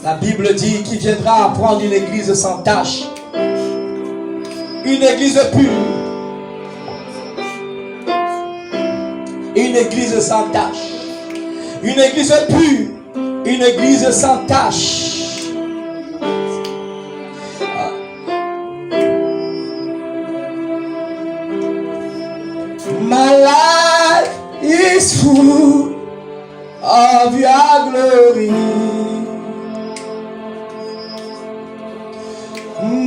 La Bible dit qu'il viendra apprendre une église sans tache. Une église pure. Une église sans tache. Une église pure. Une église sans tache. My life is full of your glory.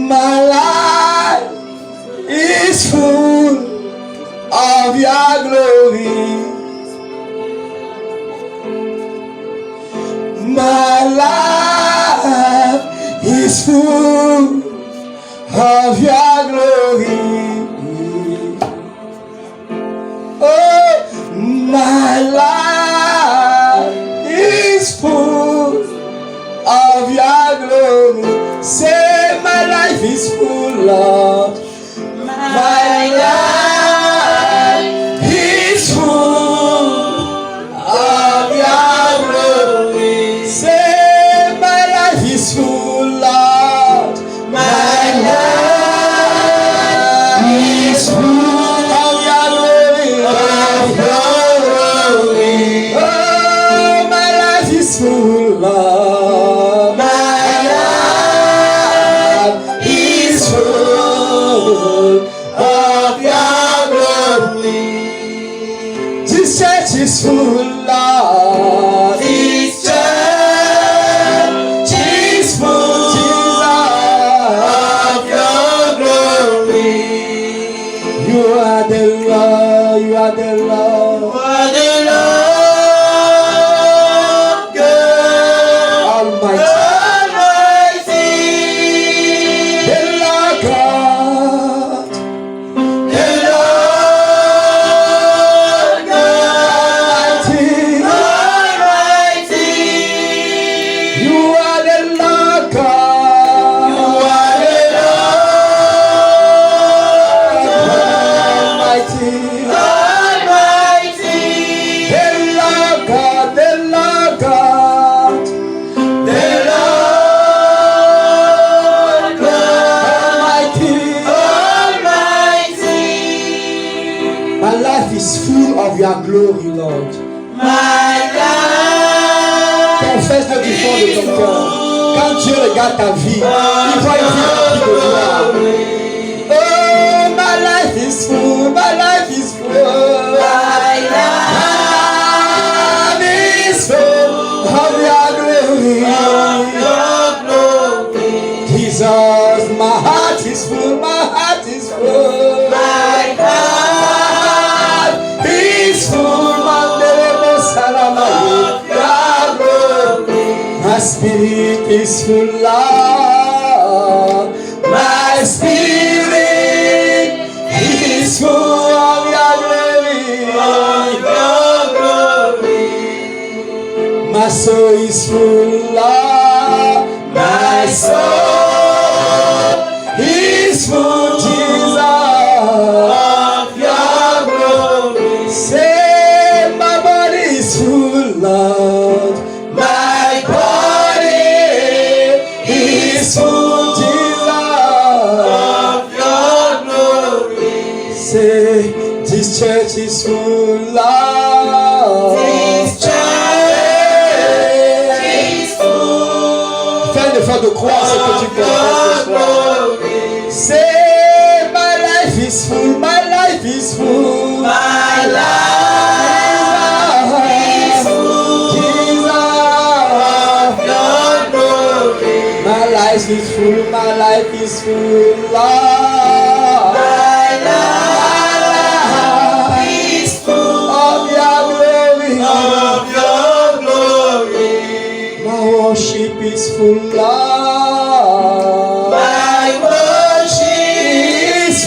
My life is full of your glory. My life is full of your glory. Oh, my life is full of your glory. Say, my life is full, Lord. My life is full of your glory. Say, my life is full, Lord. My life is full of your glory. Oh, my life is full, Lord. My life is full of your glory. This church is full, Lord. This church is full, of your glory. You are the Lord, you are the Lord. You are the Lord God Almighty. The Lord God. The Lord God Almighty. You are the Lord God. You are the Lord Almighty. Almighty. The Lord God, the Lord God. The Lord God Almighty. My life is full of your glory, Lord. My life. Confesse-le du fond de ton cœur. Quand Dieu regarde ta vie, il voit une vie remplie de gloire. Oh, my life is full, my life is full. My life is full of your glory. Jesus, my heart is full, my heart is full. My heart is full, my spirit is full, Lord. My spirit is full of your glory. My soul is full, Lord. My soul is full, Jesus, of your glory. Say, my body is full, Lord. My body is full, Jesus, of your glory. Say, this church is full, Lord. This church is full. Fais l'effort de croire ce que tu confesses ce soir. Say, my life is full, my life is full. My life is full, Jesus, of your glory. My life is full, my life is full, Lord. My life is full of your glory, of your glory. My worship is full, Lord. My worship is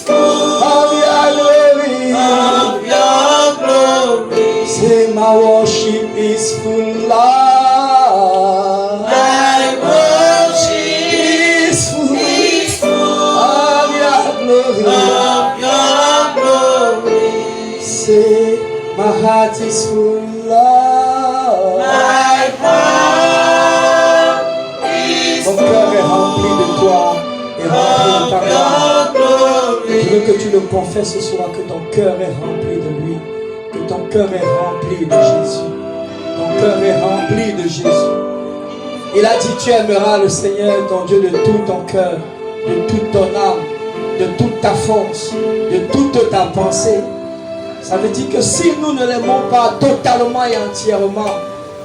full of your glory, of your glory. Say, my worship is full, Lord. My worship is full of your glory, of your glory. Say, my heart is full, Lord. My heart Mon cœur est rempli de toi et rempli de ta gloire. Je veux que tu le confesses ce soir, que ton cœur est rempli de lui, que ton cœur est rempli de Jésus. Ton cœur est rempli de Jésus. Il a dit, tu aimeras le Seigneur, ton Dieu, de tout ton cœur, de toute ton âme, de toute ta force, de toute ta pensée. Ça veut dire que si nous ne l'aimons pas totalement et entièrement,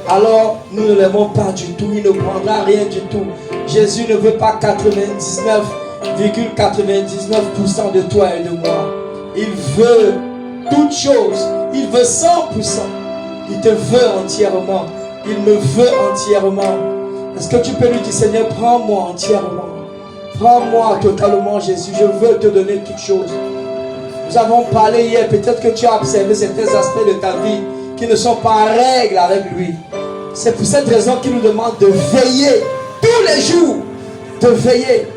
alors nous ne l'aimons pas du tout. Il ne prendra rien du tout. Jésus ne veut pas 99,99% de toi et de moi. Il veut toutes choses. Il veut 100%. Il te veut entièrement. Il me veut entièrement. Est-ce que tu peux lui dire, Seigneur, prends-moi entièrement. Prends-moi totalement, Jésus. Je veux te donner toutes choses. Nous avons parlé hier. Peut-être que tu as observé certains aspects de ta vie qui ne sont pas en règle avec lui. C'est pour cette raison qu'il nous demande de veiller tous les jours. De veiller.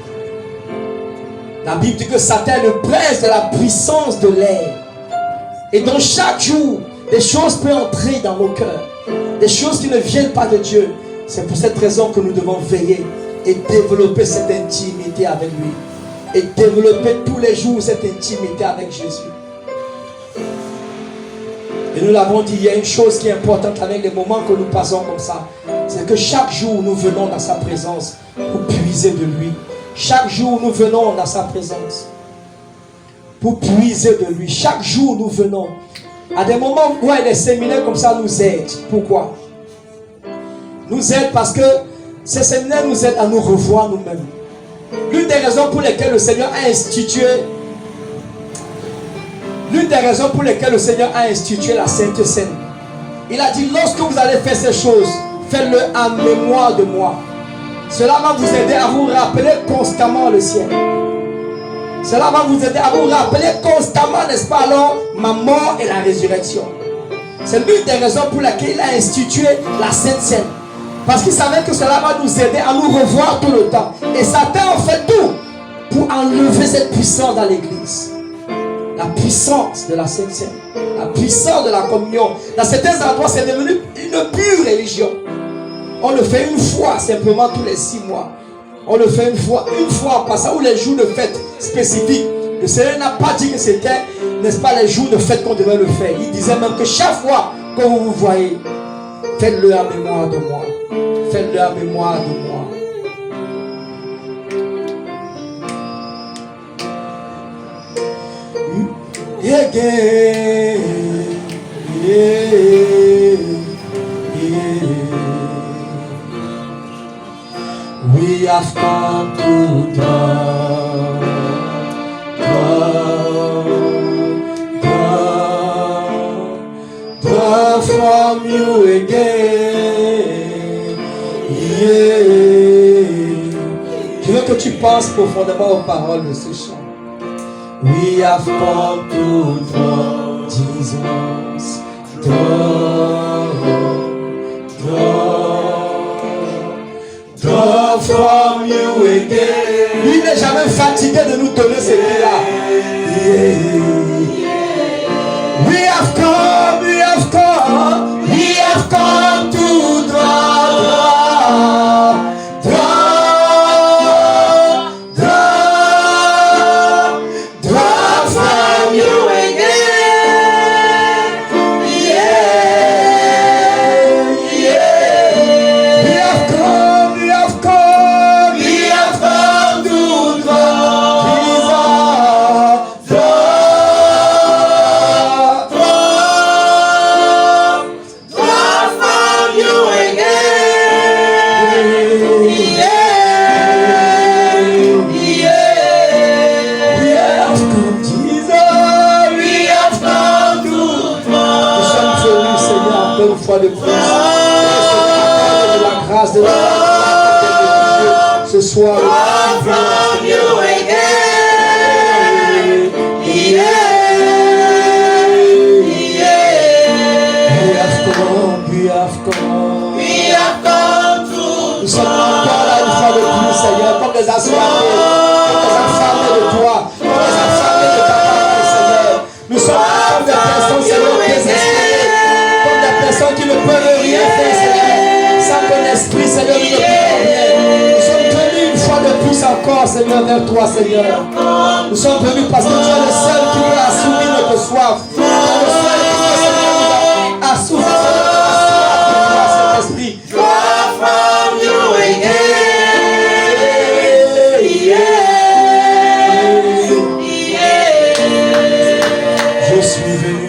La Bible dit que Satan est le prince de la puissance de l'air. Et donc chaque jour, des choses peuvent entrer dans nos cœurs. Des choses qui ne viennent pas de Dieu. C'est pour cette raison que nous devons veiller et développer cette intimité avec lui. Et développer tous les jours cette intimité avec Jésus. Et nous l'avons dit, il y a une chose qui est importante avec les moments que nous passons comme ça. C'est que chaque jour nous venons dans sa présence pour puiser de lui. Chaque jour nous venons dans sa présence pour puiser de lui. Chaque jour nous venons. À des moments où les séminaires comme ça nous aident. Pourquoi? Nous aident parce que ces séminaires nous aident à nous revoir nous-mêmes. L'une des raisons pour lesquelles le Seigneur a institué la Sainte Seine. Il a dit, lorsque vous allez faire ces choses, faites-le en mémoire de moi. Cela va vous aider à vous rappeler constamment le ciel. Cela va vous aider à vous rappeler constamment, n'est-ce pas, alors, ma mort et la résurrection. C'est l'une des raisons pour lesquelles il a institué la Sainte Seine. Parce qu'il savait que cela va nous aider à nous revoir tout le temps. Et Satan en fait tout pour enlever cette puissance dans l'église. La puissance de la Sainte Seine. La puissance de la communion. Dans certains endroits, c'est devenu une pure religion. On le fait une fois, simplement tous les 6 mois. On le fait une fois en passant, ou les jours de fête spécifiques. Le Seigneur n'a pas dit que c'était, n'est-ce pas, les jours de fête qu'on devait le faire. Il disait même que chaque fois que vous vous voyez, faites-le en mémoire de moi. Faites-le en mémoire de moi. Yeah, yeah, yeah, yeah. We have come to draw from you again. Yeah. Je veux que tu penses profondément aux paroles de ce chant. We have come to draw, Jesus, draw from you again. Lui n'est jamais fatigué de nous donner ce qu'il-là. Yeah. We have come to draw from you again. Yeah, yeah. We have come to draw. fois de plus. De la grâce de Dieu ce soir. Nous sommes encore là une fois de plus, Seigneur, comme des assoiffés, comme des affamés de toi, comme des affamés de ta parole, Seigneur. Nous sommes comme des personnes, Seigneur, désespérées, comme des personnes qui ne peuvent rien faire, Seigneur, sans ton esprit, Seigneur, nous ne pouvons rien. Nous sommes encore, Seigneur, vers toi, Seigneur. Nous sommes venus parce que tu es le seul qui peut assouvir notre soif. Tu es le seul qui peut, Seigneur, nous assouvir notre soif de toi, Saint-Esprit. Draw from you again. Je suis venu.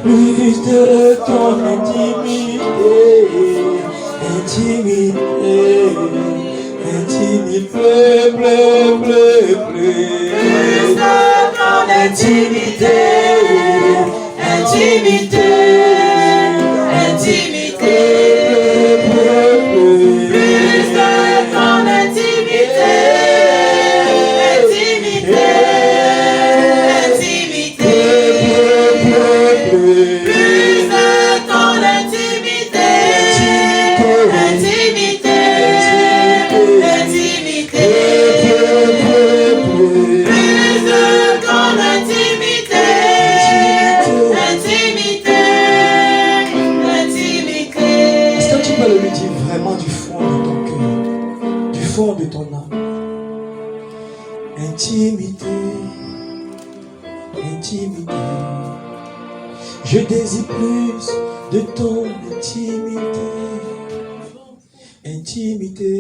Plus de ton intimité. fond de ton âme. Intimité, intimité. Je désire plus de ton intimité. Intimité,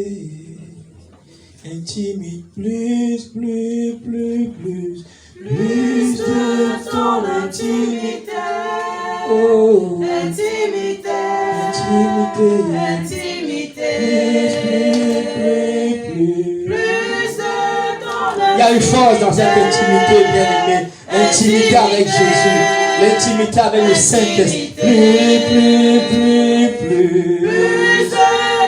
intimité, plus de ton intimité. Oh, Intimité, intimité, intimité, plus. de ton Il y a une force dans cette intimité, bien-aimé. L'intimité avec Jésus, l'intimité avec le Saint-Esprit. Plus. de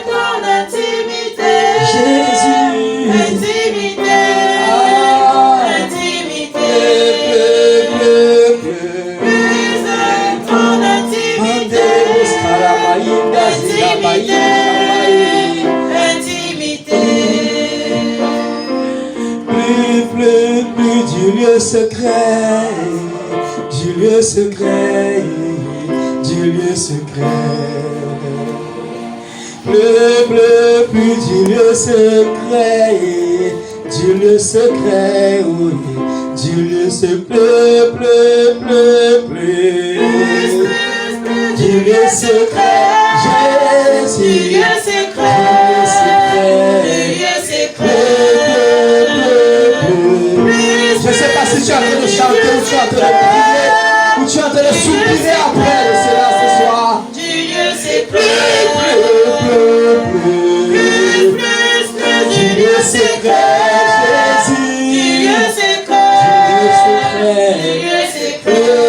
ton intimité. Jésus. Intimité, intimité, plus de ton intimité. Plus du lieu secret, du lieu secret, du lieu secret. Plus du lieu secret, du lieu secret, oui, du lieu secret, plus du lieu secret, Jésus, Du lieu secret, du lieu secret. Je ne sais pas si tu es en train de chanter ou tu es en train de prier ou tu es en train de soupirer après cela ce soir. Du lieu secret, Du lieu secret, Jésus. du lieu secret, du lieu secret. Du lieu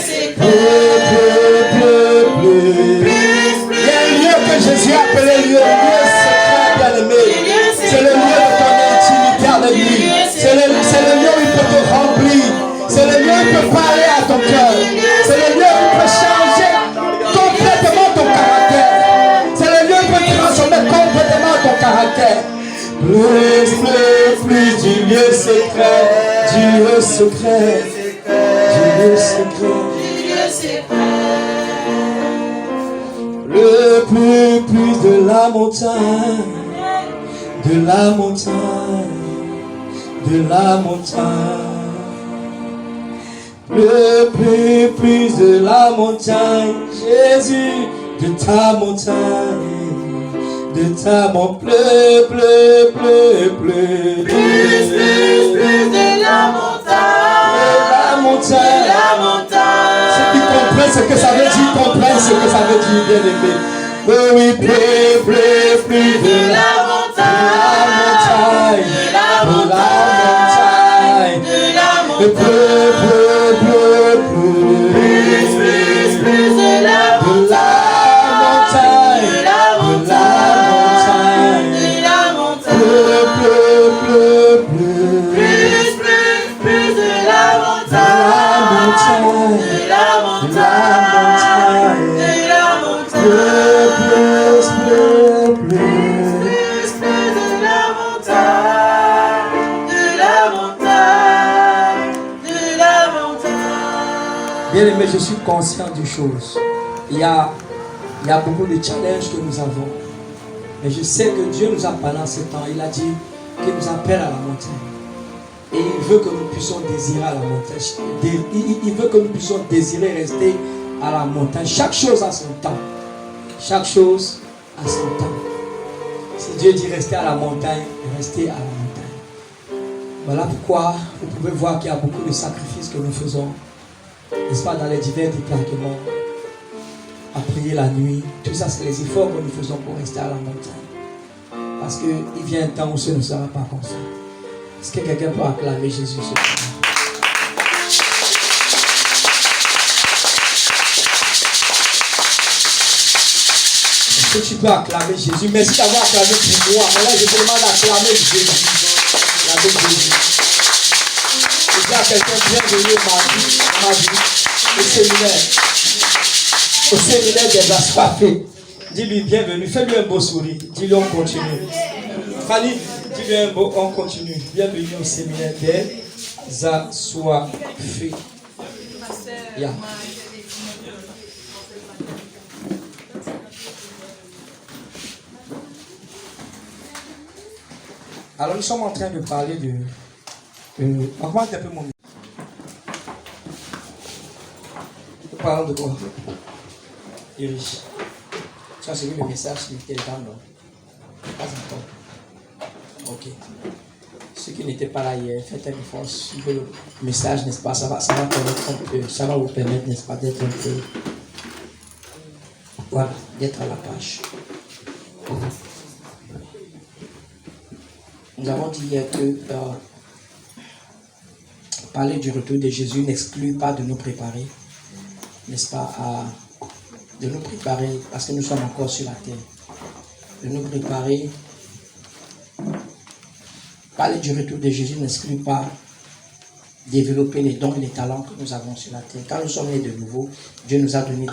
secret, Il y a un lieu que Jésus a appelé lieu secret, bien-aimé. C'est le lieu de ton intimité avec lui. C'est le lieu où il peut te remplir. C'est le lieu où il peut parler à ton cœur. C'est le lieu où il peut changer complètement ton caractère. C'est le lieu où il peut transformer complètement ton caractère. Plus du lieu secret, du lieu secret, du lieu secret. du lieu secret. Le plus de la montagne, de la montagne, de la montagne. Le plus de la montagne, Jésus, de ta montagne. De ta montagne, plus de la montagne, la montagne. de la montagne. Ceux qui comprennent ce que ça veut dire, comprennent ce que ça veut dire, bien-aimé. Oui, plus de la montagne, de la montagne, de la montagne. plus de la montagne, de la montagne, de la montagne. Plus de la montagne, de la montagne, de la montagne. Plus de la montagne, de la montagne, de la montagne. Bien aimé, je suis conscient d'une chose. Il y a beaucoup de challenges que nous avons. Mais je sais que Dieu nous a parlé en ce temps. Il a dit qu'il nous appelle à la montagne. Et il veut que nous puissions désirer à la montagne. Il veut que nous puissions désirer rester à la montagne. Chaque chose a son temps. Chaque chose a son temps. Si Dieu dit rester à la montagne, restez à la montagne. Voilà pourquoi vous pouvez voir qu'il y a beaucoup de sacrifices que nous faisons, n'est-ce pas, dans les divers départements, à prier la nuit. Tout ça, c'est les efforts que nous faisons pour rester à la montagne. Parce qu'il vient un temps où ce ne sera pas comme ça. Est-ce que quelqu'un peut acclamer Jésus ce soir? Est-ce que tu peux acclamer Jésus? Merci d'avoir acclamé pour moi. Mais là, je te demande d'acclamer Jésus. Acclamer Jésus. Je dis à quelqu'un, bienvenue mardi, au séminaire des assoiffés. Dis-lui bienvenue, fais-lui un beau sourire. Dis-lui on continue. Fanny, dis-lui un beau, on continue. Bienvenue au séminaire des assoiffés. Yeah. Alors nous sommes en train de parler de... augmente un peu mon... Nous parlons de quoi? Iris. Tu as suivi le message sur le téléphone, non? Pas encore. Ok. Ceux qui n'étaient pas là hier, faites un effort sur le message, n'est-ce pas? Ça va vous permettre, n'est-ce pas, d'être un peu... Voilà, d'être à la page. Nous avons dit hier que parler du retour de Jésus n'exclut pas de nous préparer, n'est-ce pas, de nous préparer parce que nous sommes encore sur la terre. De nous préparer. Parler du retour de Jésus n'exclut pas développer les dons et les talents que nous avons sur la terre. Quand nous sommes nés de nouveau, Dieu nous a donné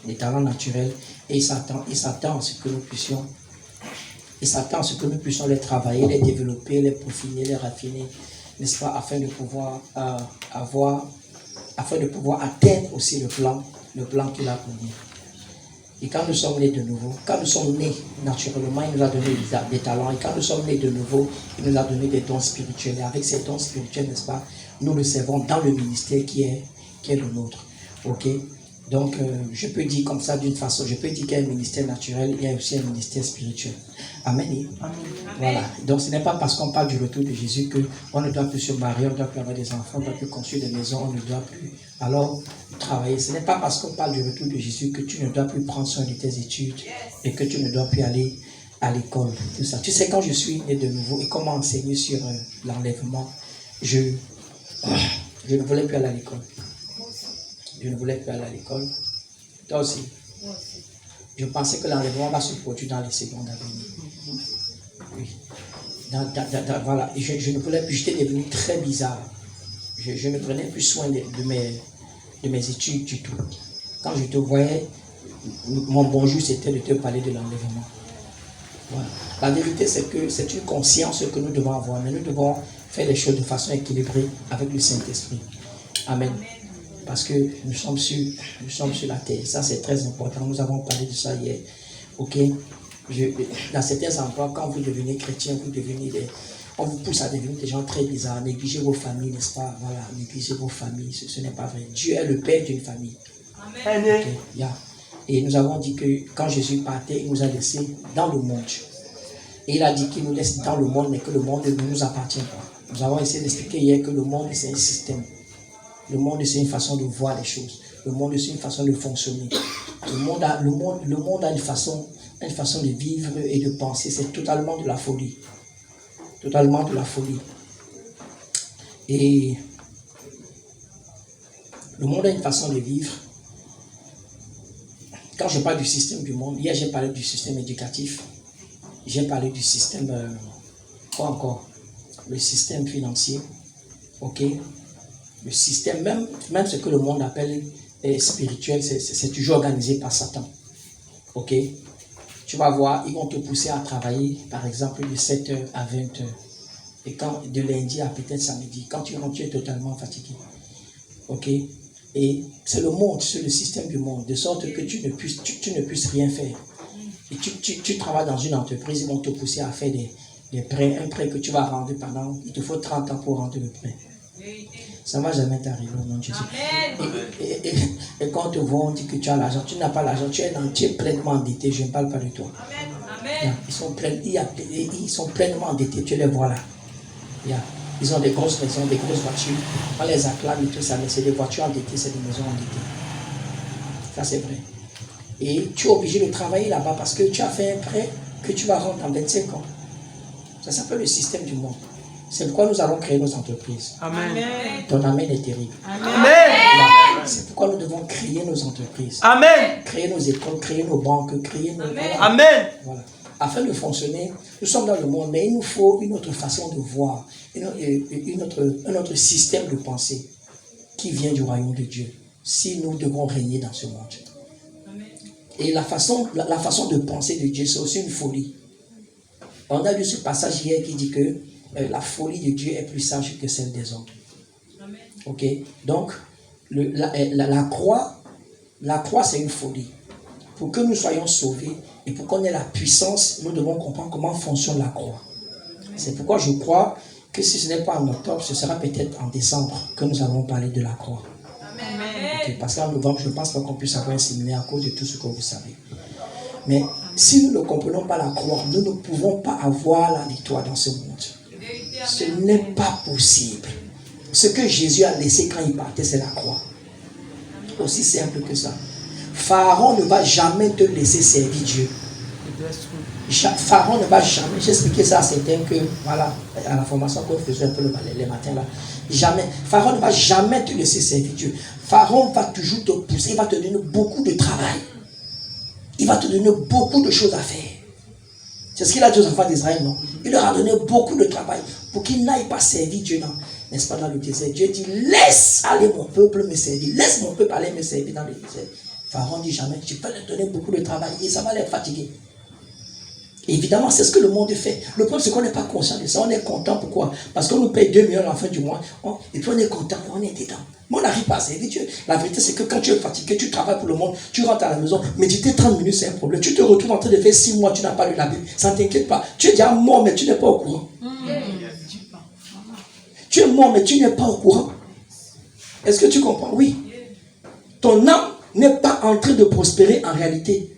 des talents naturels et il s'attend à ce que nous puissions les travailler, les développer, les peaufiner, les raffiner, n'est-ce pas, afin de pouvoir atteindre aussi le plan qu'il a pour nous. Et quand nous sommes nés de nouveau, quand nous sommes nés naturellement, il nous a donné des talents. Et quand nous sommes nés de nouveau, il nous a donné des dons spirituels. Et avec ces dons spirituels, n'est-ce pas, nous le servons dans le ministère qui est le nôtre. Ok? Donc, je peux dire comme ça d'une façon, je peux dire qu'il y a un ministère naturel, il y a aussi un ministère spirituel. Amen. Amen. Voilà. Donc, ce n'est pas parce qu'on parle du retour de Jésus qu'on ne doit plus se marier, on ne doit plus avoir des enfants, on ne doit plus construire des maisons, on ne doit plus alors travailler. Ce n'est pas parce qu'on parle du retour de Jésus que tu ne dois plus prendre soin de tes études et que tu ne dois plus aller à l'école. Tout ça. Tu sais, quand je suis né de nouveau et comment enseigner sur l'enlèvement, je ne voulais plus aller à l'école. Je ne voulais plus aller à l'école. Toi aussi. Je pensais que l'enlèvement va se produire dans les secondes à venir. Oui. Voilà. Et je ne voulais plus. J'étais devenu très bizarre. Je ne prenais plus soin de mes études du tout. Quand je te voyais, mon bonjour c'était de te parler de l'enlèvement. Voilà. La vérité c'est que c'est une conscience que nous devons avoir, mais nous devons faire les choses de façon équilibrée avec le Saint-Esprit. Amen. Parce que nous sommes sur la terre. Ça, c'est très important. Nous avons parlé de ça hier. Ok? Dans certains endroits, quand vous devenez chrétien, on vous pousse à devenir des gens très bizarres. Négligez vos familles, n'est-ce pas? Voilà, négligez vos familles. Ce n'est pas vrai. Dieu est le père d'une famille. Amen. Okay? Yeah. Et nous avons dit que quand Jésus partait, il nous a laissés dans le monde. Et il a dit qu'il nous laisse dans le monde, mais que le monde ne nous appartient pas. Nous avons essayé d'expliquer hier que le monde, c'est un système. Le monde, c'est une façon de voir les choses. Le monde, c'est une façon de fonctionner. Le monde a une façon de vivre et de penser. C'est totalement de la folie. Totalement de la folie. Et le monde a une façon de vivre. Quand je parle du système du monde, hier j'ai parlé du système éducatif. J'ai parlé du système, quoi encore? Le système financier. Ok? Le système, même ce que le monde appelle spirituel, c'est toujours organisé par Satan. Ok? Tu vas voir, ils vont te pousser à travailler, par exemple, de 7h à 20h. Et de lundi à peut-être samedi, quand tu rentres, tu es totalement fatigué. Ok? Et c'est le monde, c'est le système du monde, de sorte que tu ne puisses rien faire. Et tu travailles dans une entreprise, ils vont te pousser à faire des prêts, un prêt que tu vas rendre il te faut 30 ans pour rendre le prêt. Ça ne va jamais t'arriver au nom de Jésus. Et quand on te voit, on dit que tu as l'argent. Tu n'as pas l'argent, tu es pleinement endetté. Je ne parle pas de toi. Amen. Ils sont pleinement endettés, tu les vois là. Ils ont des grosses maisons, des grosses voitures. On les acclame et tout ça, mais c'est des voitures endettées, c'est des maisons endettées. Ça, c'est vrai. Et tu es obligé de travailler là-bas parce que tu as fait un prêt que tu vas rendre en 25 ans. Ça s'appelle le système du monde. C'est pourquoi nous allons créer nos entreprises. Amen. Ton amen est terrible. Amen. C'est pourquoi nous devons créer nos entreprises. Amen. Créer nos écoles, créer nos banques, créer nos... Amen. Voilà. Afin de fonctionner, nous sommes dans le monde, mais il nous faut une autre façon de voir, un autre système de pensée qui vient du royaume de Dieu, si nous devons régner dans ce monde. Amen. Et la façon de penser de Dieu, c'est aussi une folie. On a lu ce passage hier qui dit que la folie de Dieu est plus sage que celle des hommes. Amen. Ok? Donc, la croix, c'est une folie. Pour que nous soyons sauvés et pour qu'on ait la puissance, nous devons comprendre comment fonctionne la croix. C'est pourquoi je crois que si ce n'est pas en octobre, ce sera peut-être en décembre que nous allons parler de la croix. Okay, parce qu'en novembre, je ne pense pas qu'on puisse avoir un séminaire à cause de tout ce que vous savez. Mais si nous ne comprenons pas la croix, nous ne pouvons pas avoir la victoire dans ce monde. Ce n'est pas possible. Ce que Jésus a laissé quand il partait, c'est la croix. Aussi simple que ça. Pharaon ne va jamais te laisser servir Dieu. Pharaon ne va jamais, j'ai expliqué ça à certains que, voilà, à la formation qu'on faisait un peu les matins là, jamais, Pharaon ne va jamais te laisser servir Dieu. Pharaon va toujours te pousser, il va te donner beaucoup de travail. Il va te donner beaucoup de choses à faire. C'est ce qu'il a dit aux enfants d'Israël, non? Il leur a donné beaucoup de travail pour qu'ils n'aillent pas servir Dieu, non? N'est-ce pas, dans le désert? Dieu dit, laisse aller mon peuple me servir, laisse mon peuple aller me servir dans le désert. Pharaon dit jamais, tu peux leur donner beaucoup de travail et ça va les fatiguer. Évidemment, c'est ce que le monde fait. Le problème, c'est qu'on n'est pas conscient de ça. On est content. Pourquoi? Parce qu'on nous paye 2 millions à la fin du mois. Et puis on est content, on est dedans. Mais on n'arrive pas à servir Dieu. La vérité, c'est que quand tu es fatigué, tu travailles pour le monde, tu rentres à la maison, méditer 30 minutes, c'est un problème. Tu te retrouves en train de faire 6 mois, tu n'as pas lu la Bible. Ça ne t'inquiète pas. Tu es déjà mort, mais tu n'es pas au courant. Tu es mort, mais tu n'es pas au courant. Est-ce que tu comprends? Oui. Ton âme n'est pas en train de prospérer en réalité.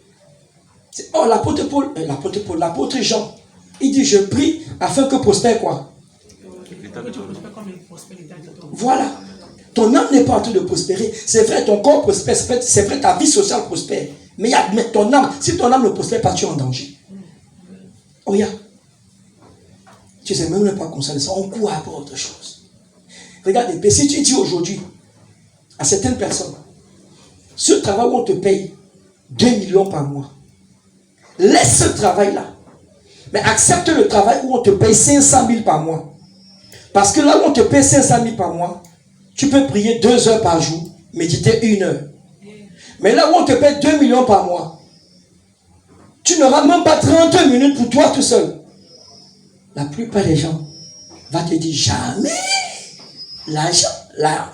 Oh, l'apôtre Jean, il dit, je prie afin que prospère quoi? Voilà. Ton âme n'est pas en train de prospérer. C'est vrai, ton corps prospère, c'est vrai, ta vie sociale prospère. Mais ton âme, si ton âme ne prospère pas, tu es en danger. Oh, tu sais, même ne pas conscient de ça, on court après autre chose. Regarde, si tu dis aujourd'hui à certaines personnes, ce travail où on te paye 2 millions par mois, laisse ce travail-là. Mais accepte le travail où on te paye 500 000 par mois. Parce que là où on te paye 500 000 par mois, tu peux prier 2 heures par jour, méditer 1 heure. Mais là où on te paye 2 millions par mois, tu n'auras même pas 30 minutes pour toi tout seul. La plupart des gens vont te dire jamais l'argent, là,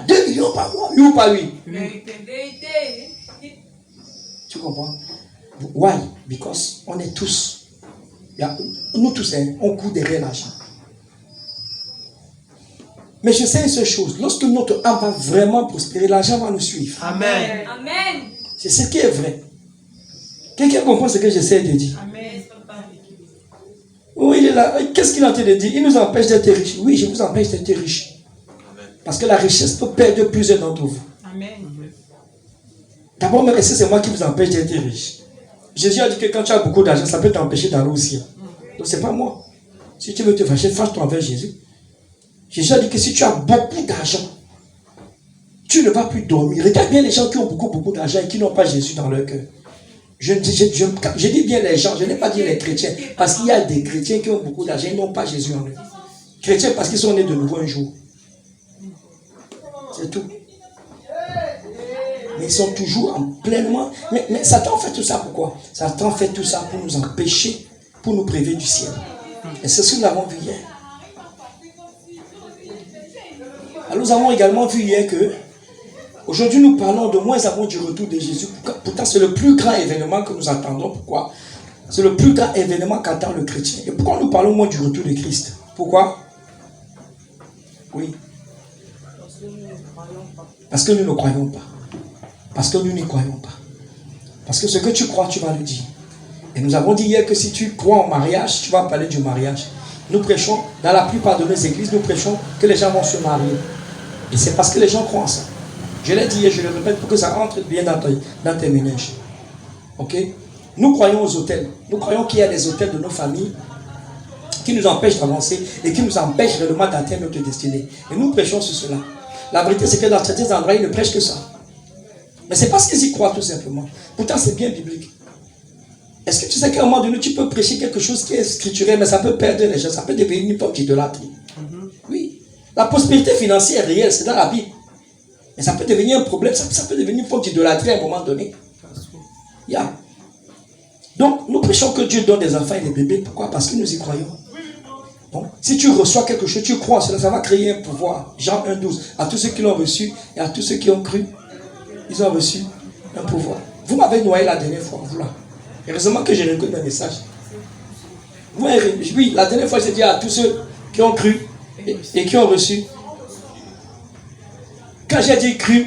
2 millions par mois, lui ou pas lui. Tu comprends? Why? Because on est tous, nous tous, on court derrière l'argent. Mais je sais une seule chose, lorsque notre âme va vraiment prospérer, l'argent va nous suivre. Amen. Amen. C'est ce qui est vrai. Quelqu'un comprend ce que j'essaie de dire? Amen. Oui, il est là. Qu'est-ce qu'il est en train de dire? Il nous empêche d'être riches. Oui, je vous empêche d'être riche. Parce que la richesse peut perdre plusieurs d'entre vous. Amen. D'abord, mais est-ce que c'est moi qui vous empêche d'être riche? Jésus a dit que quand tu as beaucoup d'argent, ça peut t'empêcher d'aller au ciel. Donc, ce n'est pas moi. Si tu veux te fâcher, fâche-toi envers Jésus. Jésus a dit que si tu as beaucoup d'argent, tu ne vas plus dormir. Regarde bien les gens qui ont beaucoup d'argent et qui n'ont pas Jésus dans leur cœur. Je dis bien les gens, je n'ai pas dit les chrétiens. Parce qu'il y a des chrétiens qui ont beaucoup d'argent et n'ont pas Jésus en eux. Chrétiens parce qu'ils sont nés de nouveau un jour. C'est tout. Mais ils sont toujours en pleinement. Mais Satan fait tout ça pourquoi? Satan fait tout ça pour nous empêcher, pour nous priver du ciel. Et c'est ce que nous avons vu hier. Alors nous avons également vu hier que aujourd'hui nous parlons de moins avant du retour de Jésus. Pourtant c'est le plus grand événement que nous attendons. Pourquoi? C'est le plus grand événement qu'attend le chrétien. Et pourquoi nous parlons moins du retour de Christ? Pourquoi? Oui. Parce que nous ne croyons pas. Parce que nous n'y croyons pas. Parce que ce que tu crois, tu vas le dire. Et nous avons dit hier que si tu crois en mariage, tu vas parler du mariage. Nous prêchons, dans la plupart de nos églises, nous prêchons que les gens vont se marier. Et c'est parce que les gens croient en ça. Je l'ai dit hier, je le répète pour que ça entre bien dans tes ménages. Ok? Nous croyons aux hôtels. Nous croyons qu'il y a des hôtels de nos familles qui nous empêchent d'avancer et qui nous empêchent réellement d'atteindre notre destinée. Et nous prêchons sur cela. La vérité, c'est que dans certains endroits, ils ne prêchent que ça. Mais c'est parce qu'ils y croient tout simplement. Pourtant, c'est bien biblique. Est-ce que tu sais qu'à un moment donné, tu peux prêcher quelque chose qui est scripturel, mais ça peut perdre les gens, ça peut devenir une forme d'idolâtrie. Oui. La prospérité financière est réelle, c'est dans la Bible. Mais ça peut devenir un problème, ça peut devenir une forme d'idolâtrie à un moment donné. Yeah. Donc, nous prêchons que Dieu donne des enfants et des bébés. Pourquoi? Parce que nous y croyons. Donc, si tu reçois quelque chose, tu crois en cela, ça va créer un pouvoir. Jean 1,12. À tous ceux qui l'ont reçu et à tous ceux qui ont cru, ils ont reçu un pouvoir. Vous m'avez noyé la dernière fois, vous là. Heureusement que j'ai reconnu le message. Oui, la dernière fois, j'ai dit à tous ceux qui ont cru et qui ont reçu. Quand j'ai dit cru,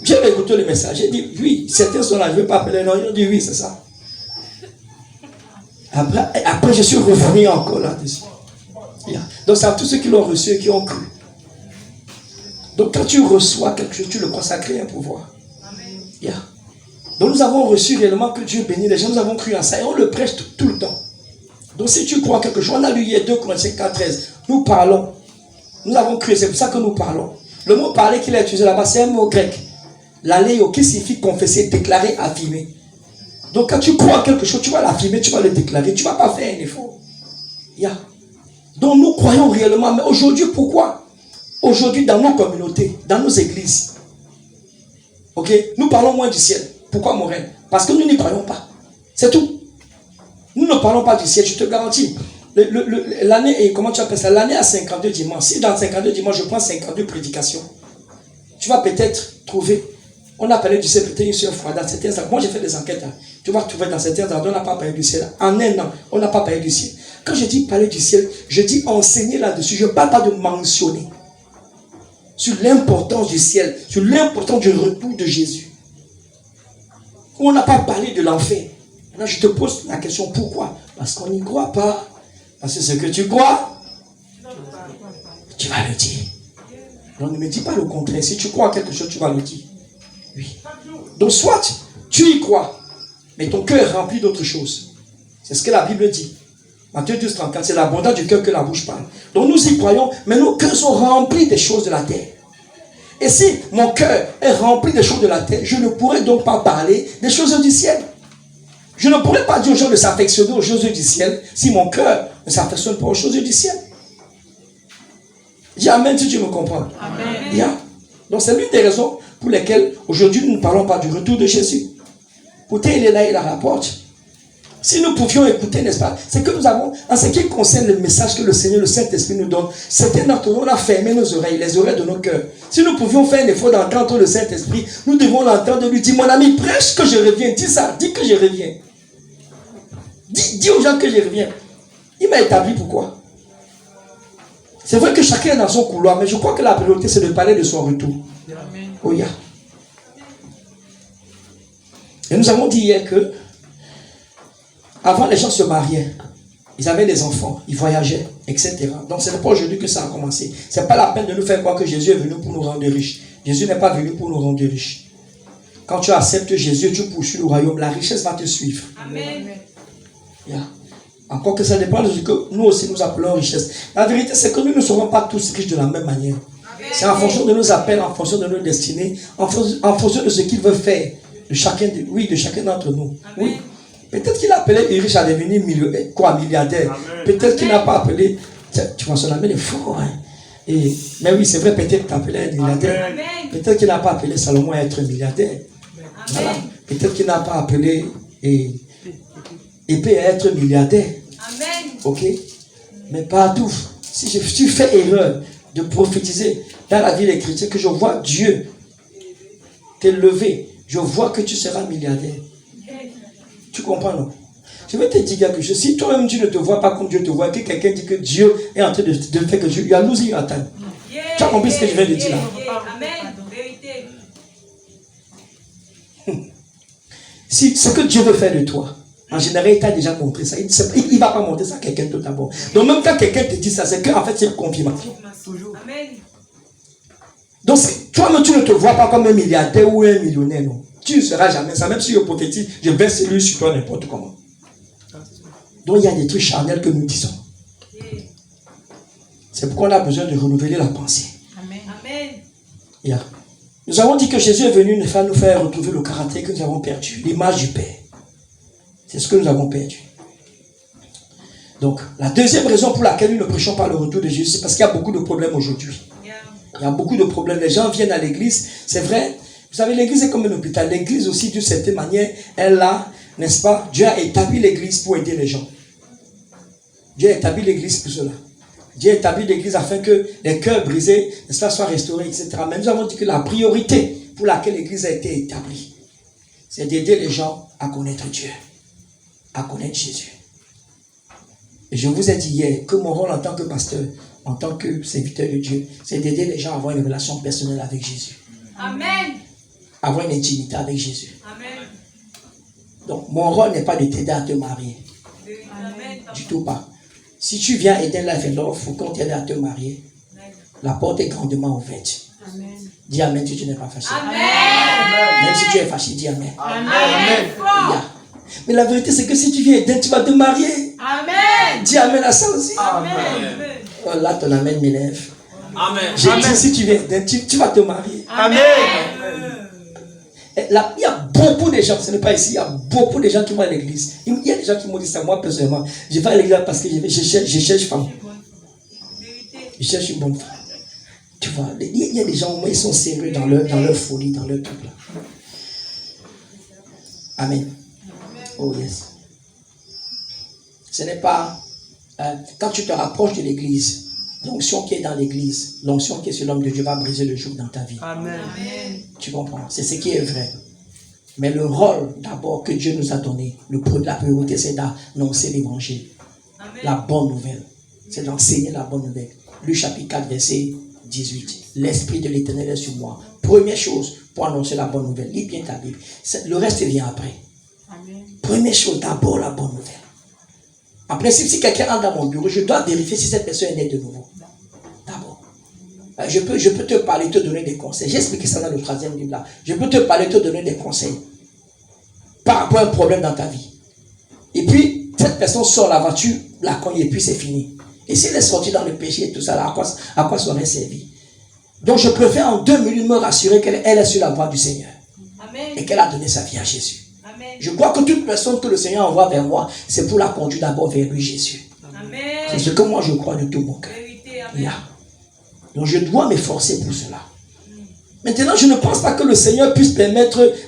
j'ai écouté le message. J'ai dit oui, certains sont là, je ne vais pas appeler. Non, ils ont dit oui, c'est ça. Après, je suis revenu encore là-dessus. Yeah. Donc, c'est à tous ceux qui l'ont reçu et qui ont cru. Donc, quand tu reçois quelque chose, tu le crois, ça crée un pouvoir. Yeah. Donc, nous avons reçu réellement que Dieu bénit les gens. Nous avons cru en ça et on le prêche tout le temps. Donc, si tu crois quelque chose, on a lu hier 2 Corinthiens 4:13. Nous parlons. Nous avons cru, c'est pour ça que nous parlons. Le mot parler qu'il a utilisé là-bas, c'est un mot grec. L'aléo, qui signifie confesser, déclarer, affirmer. Donc, quand tu crois quelque chose, tu vas l'affirmer, tu vas le déclarer. Tu ne vas pas faire un effort. Yeah. Donc, nous croyons réellement. Mais aujourd'hui, pourquoi? Aujourd'hui, dans nos communautés, dans nos églises, ok, nous parlons moins du ciel. Pourquoi, Morin? Parce que nous n'y croyons pas. C'est tout. Nous ne parlons pas du ciel, je te garantis. L'année, comment tu appelles ça? L'année a 52 dimanches. Si dans 52 dimanches, je prends 52 prédications, tu vas peut-être trouver. On a parlé du ciel peut-être une seule fois. Dans certains endroits, moi j'ai fait des enquêtes. Tu vas trouver dans certains endroits, on n'a pas parlé du ciel. En un an, on n'a pas parlé du ciel. Quand je dis parler du ciel, je dis enseigner là-dessus. Je ne parle pas de mentionner. Sur l'importance du ciel, sur l'importance du retour de Jésus. On n'a pas parlé de l'enfer. Maintenant, je te pose la question, pourquoi? Parce qu'on n'y croit pas. Parce que ce que tu crois, tu vas le dire. Donc ne me dis pas le contraire. Si tu crois à quelque chose, tu vas le dire. Oui. Donc soit tu y crois, mais ton cœur est rempli d'autres choses. C'est ce que la Bible dit. Matthieu 12:34, c'est l'abondance du cœur que la bouche parle. Donc nous y croyons, mais nos cœurs sont remplis des choses de la terre. Et si mon cœur est rempli des choses de la terre, je ne pourrais donc pas parler des choses du ciel. Je ne pourrais pas dire aux gens de s'affectionner aux choses du ciel si mon cœur ne s'affectionne pas aux choses du ciel. Dis Amen si tu me comprends. Amen. Yeah. Donc c'est l'une des raisons pour lesquelles aujourd'hui nous ne parlons pas du retour de Jésus. Pourtant il est là, il la rapporte. Si nous pouvions écouter, n'est-ce pas, c'est que nous avons, en ce qui concerne le message que le Seigneur, le Saint-Esprit nous donne, certains d'entre nous, on a fermé nos oreilles, les oreilles de nos cœurs. Si nous pouvions faire un effort d'entendre le Saint-Esprit, nous devons l'entendre, lui dire, mon ami, prêche que je reviens, dis ça, dis que je reviens. Dis aux gens que je reviens. Il m'a établi pourquoi? C'est vrai que chacun est dans son couloir, mais je crois que la priorité, c'est de parler de son retour. Amen. Oh, yeah. Et nous avons dit hier que avant, les gens se mariaient. Ils avaient des enfants, ils voyageaient, etc. Donc, ce n'est pas aujourd'hui que ça a commencé. Ce n'est pas la peine de nous faire croire que Jésus est venu pour nous rendre riches. Jésus n'est pas venu pour nous rendre riches. Quand tu acceptes Jésus, tu poursuis le royaume, la richesse va te suivre. Amen. Yeah. Encore que ça dépend de ce que nous aussi nous appelons richesse. La vérité, c'est que nous ne serons pas tous riches de la même manière. C'est en fonction de nos appels, en fonction de nos destinées, en fonction de ce qu'il veut faire de chacun d'entre nous. Amen. Oui. Peut-être qu'il a appelé les riches à devenir milliardaire. Peut-être qu'il n'a pas appelé. Tu vois, son ami est fort. Hein? Mais oui, c'est vrai, peut-être qu'il a appelé un milliardaire. Peut-être qu'il n'a pas appelé Salomon à être un milliardaire. Voilà. Peut-être qu'il n'a pas appelé Épée à être milliardaire. Amen. Ok? Mais partout, si tu fais erreur de prophétiser dans la vie des chrétiens, que je vois Dieu t'élever, je vois que tu seras milliardaire. Tu comprends, non? Je vais te dire quelque chose. Si toi-même tu ne te vois pas comme Dieu te voit, que quelqu'un dit que Dieu est en train de faire quelque chose, you are losing your time. Tu as compris ce que je viens de dire là? Amen. Si ce que Dieu veut faire de toi, en général, il t'a déjà montré ça. Il ne va pas montrer ça à quelqu'un d'autre d'abord. Donc même quand quelqu'un te dit ça, c'est qu'en fait c'est une confirmation. Amen. Donc toi-même tu ne te vois pas comme un milliardaire ou un millionnaire, non? Tu ne seras jamais ça. Même si je prophétise, je verse lui sur toi n'importe comment. Donc il y a des trucs charnels que nous disons. C'est pourquoi on a besoin de renouveler la pensée. Amen. Yeah. Nous avons dit que Jésus est venu nous faire retrouver le caractère que nous avons perdu, l'image du Père. C'est ce que nous avons perdu. Donc, la deuxième raison pour laquelle nous ne prêchons pas le retour de Jésus, c'est parce qu'il y a beaucoup de problèmes aujourd'hui. Il y a beaucoup de problèmes. Les gens viennent à l'église, c'est vrai. Vous savez, l'église est comme un hôpital. L'église aussi, d'une certaine manière, elle a, n'est-ce pas, Dieu a établi l'église pour aider les gens. Dieu a établi l'église pour cela. Dieu a établi l'église afin que les cœurs brisés soient restaurés, etc. Mais nous avons dit que la priorité pour laquelle l'église a été établie, c'est d'aider les gens à connaître Dieu, à connaître Jésus. Et je vous ai dit hier que mon rôle en tant que pasteur, en tant que serviteur de Dieu, c'est d'aider les gens à avoir une relation personnelle avec Jésus. Amen. Avoir une intimité avec Jésus. Amen. Donc, mon rôle n'est pas de t'aider à te marier. Amen. Du tout pas. Si tu viens aider Life and Love, il faut qu'on t'aide à te marier. La porte est grandement ouverte. Amen. Dis Amen si tu n'es pas fâché. Amen. Même si tu es fâché, dis Amen. Amen. Yeah. Mais la vérité, c'est que si tu viens aider, tu vas te marier. Amen. Dis Amen à ça aussi. Amen. Oh, là, ton Amen m'élève. Amen. J'ai dit, si tu viens aider, tu vas te marier. Amen. Et là, il y a beaucoup de gens, ce n'est pas ici, il y a beaucoup de gens qui vont à l'église. Il y a des gens qui m'ont dit ça, moi personnellement. Je vais à l'église parce que je cherche femme. Je cherche une bonne femme. Tu vois, il y a des gens, au moins, ils sont sérieux dans leur folie, dans leur truc là. Amen. Oh yes. Ce n'est pas... quand tu te rapproches de l'église, l'onction qui est dans l'église, l'onction qui est sur l'homme de Dieu va briser le joug dans ta vie. Amen. Tu comprends? C'est ce qui est vrai. Mais le rôle d'abord que Dieu nous a donné, la priorité, c'est d'annoncer l'évangile. La bonne nouvelle. C'est d'enseigner la bonne nouvelle. Luc chapitre 4, verset 18. L'Esprit de l'Éternel est sur moi. Première chose pour annoncer la bonne nouvelle. Lis bien ta Bible. Le reste vient après. Amen. Première chose, d'abord la bonne nouvelle. En principe, si quelqu'un entre dans mon bureau, je dois vérifier si cette personne est née de nouveau. D'abord. Je peux te parler, te donner des conseils. J'ai expliqué ça dans le 3e livre là. Je peux te parler, te donner des conseils par rapport à un problème dans ta vie. Et puis, cette personne sort la voiture, la cogne et puis c'est fini. Et si elle est sortie dans le péché et tout ça, là, à quoi ça aurait servi? Donc je préfère en 2 minutes me rassurer qu'elle est sur la voie du Seigneur. Amen. Et qu'elle a donné sa vie à Jésus. Amen. Je crois que toute personne que le Seigneur envoie vers moi, c'est pour la conduire d'abord vers lui, Jésus. Amen. C'est ce que moi je crois de tout mon cœur. Vérité. Amen. Yeah. Donc je dois m'efforcer pour cela. Maintenant, je ne pense pas que le Seigneur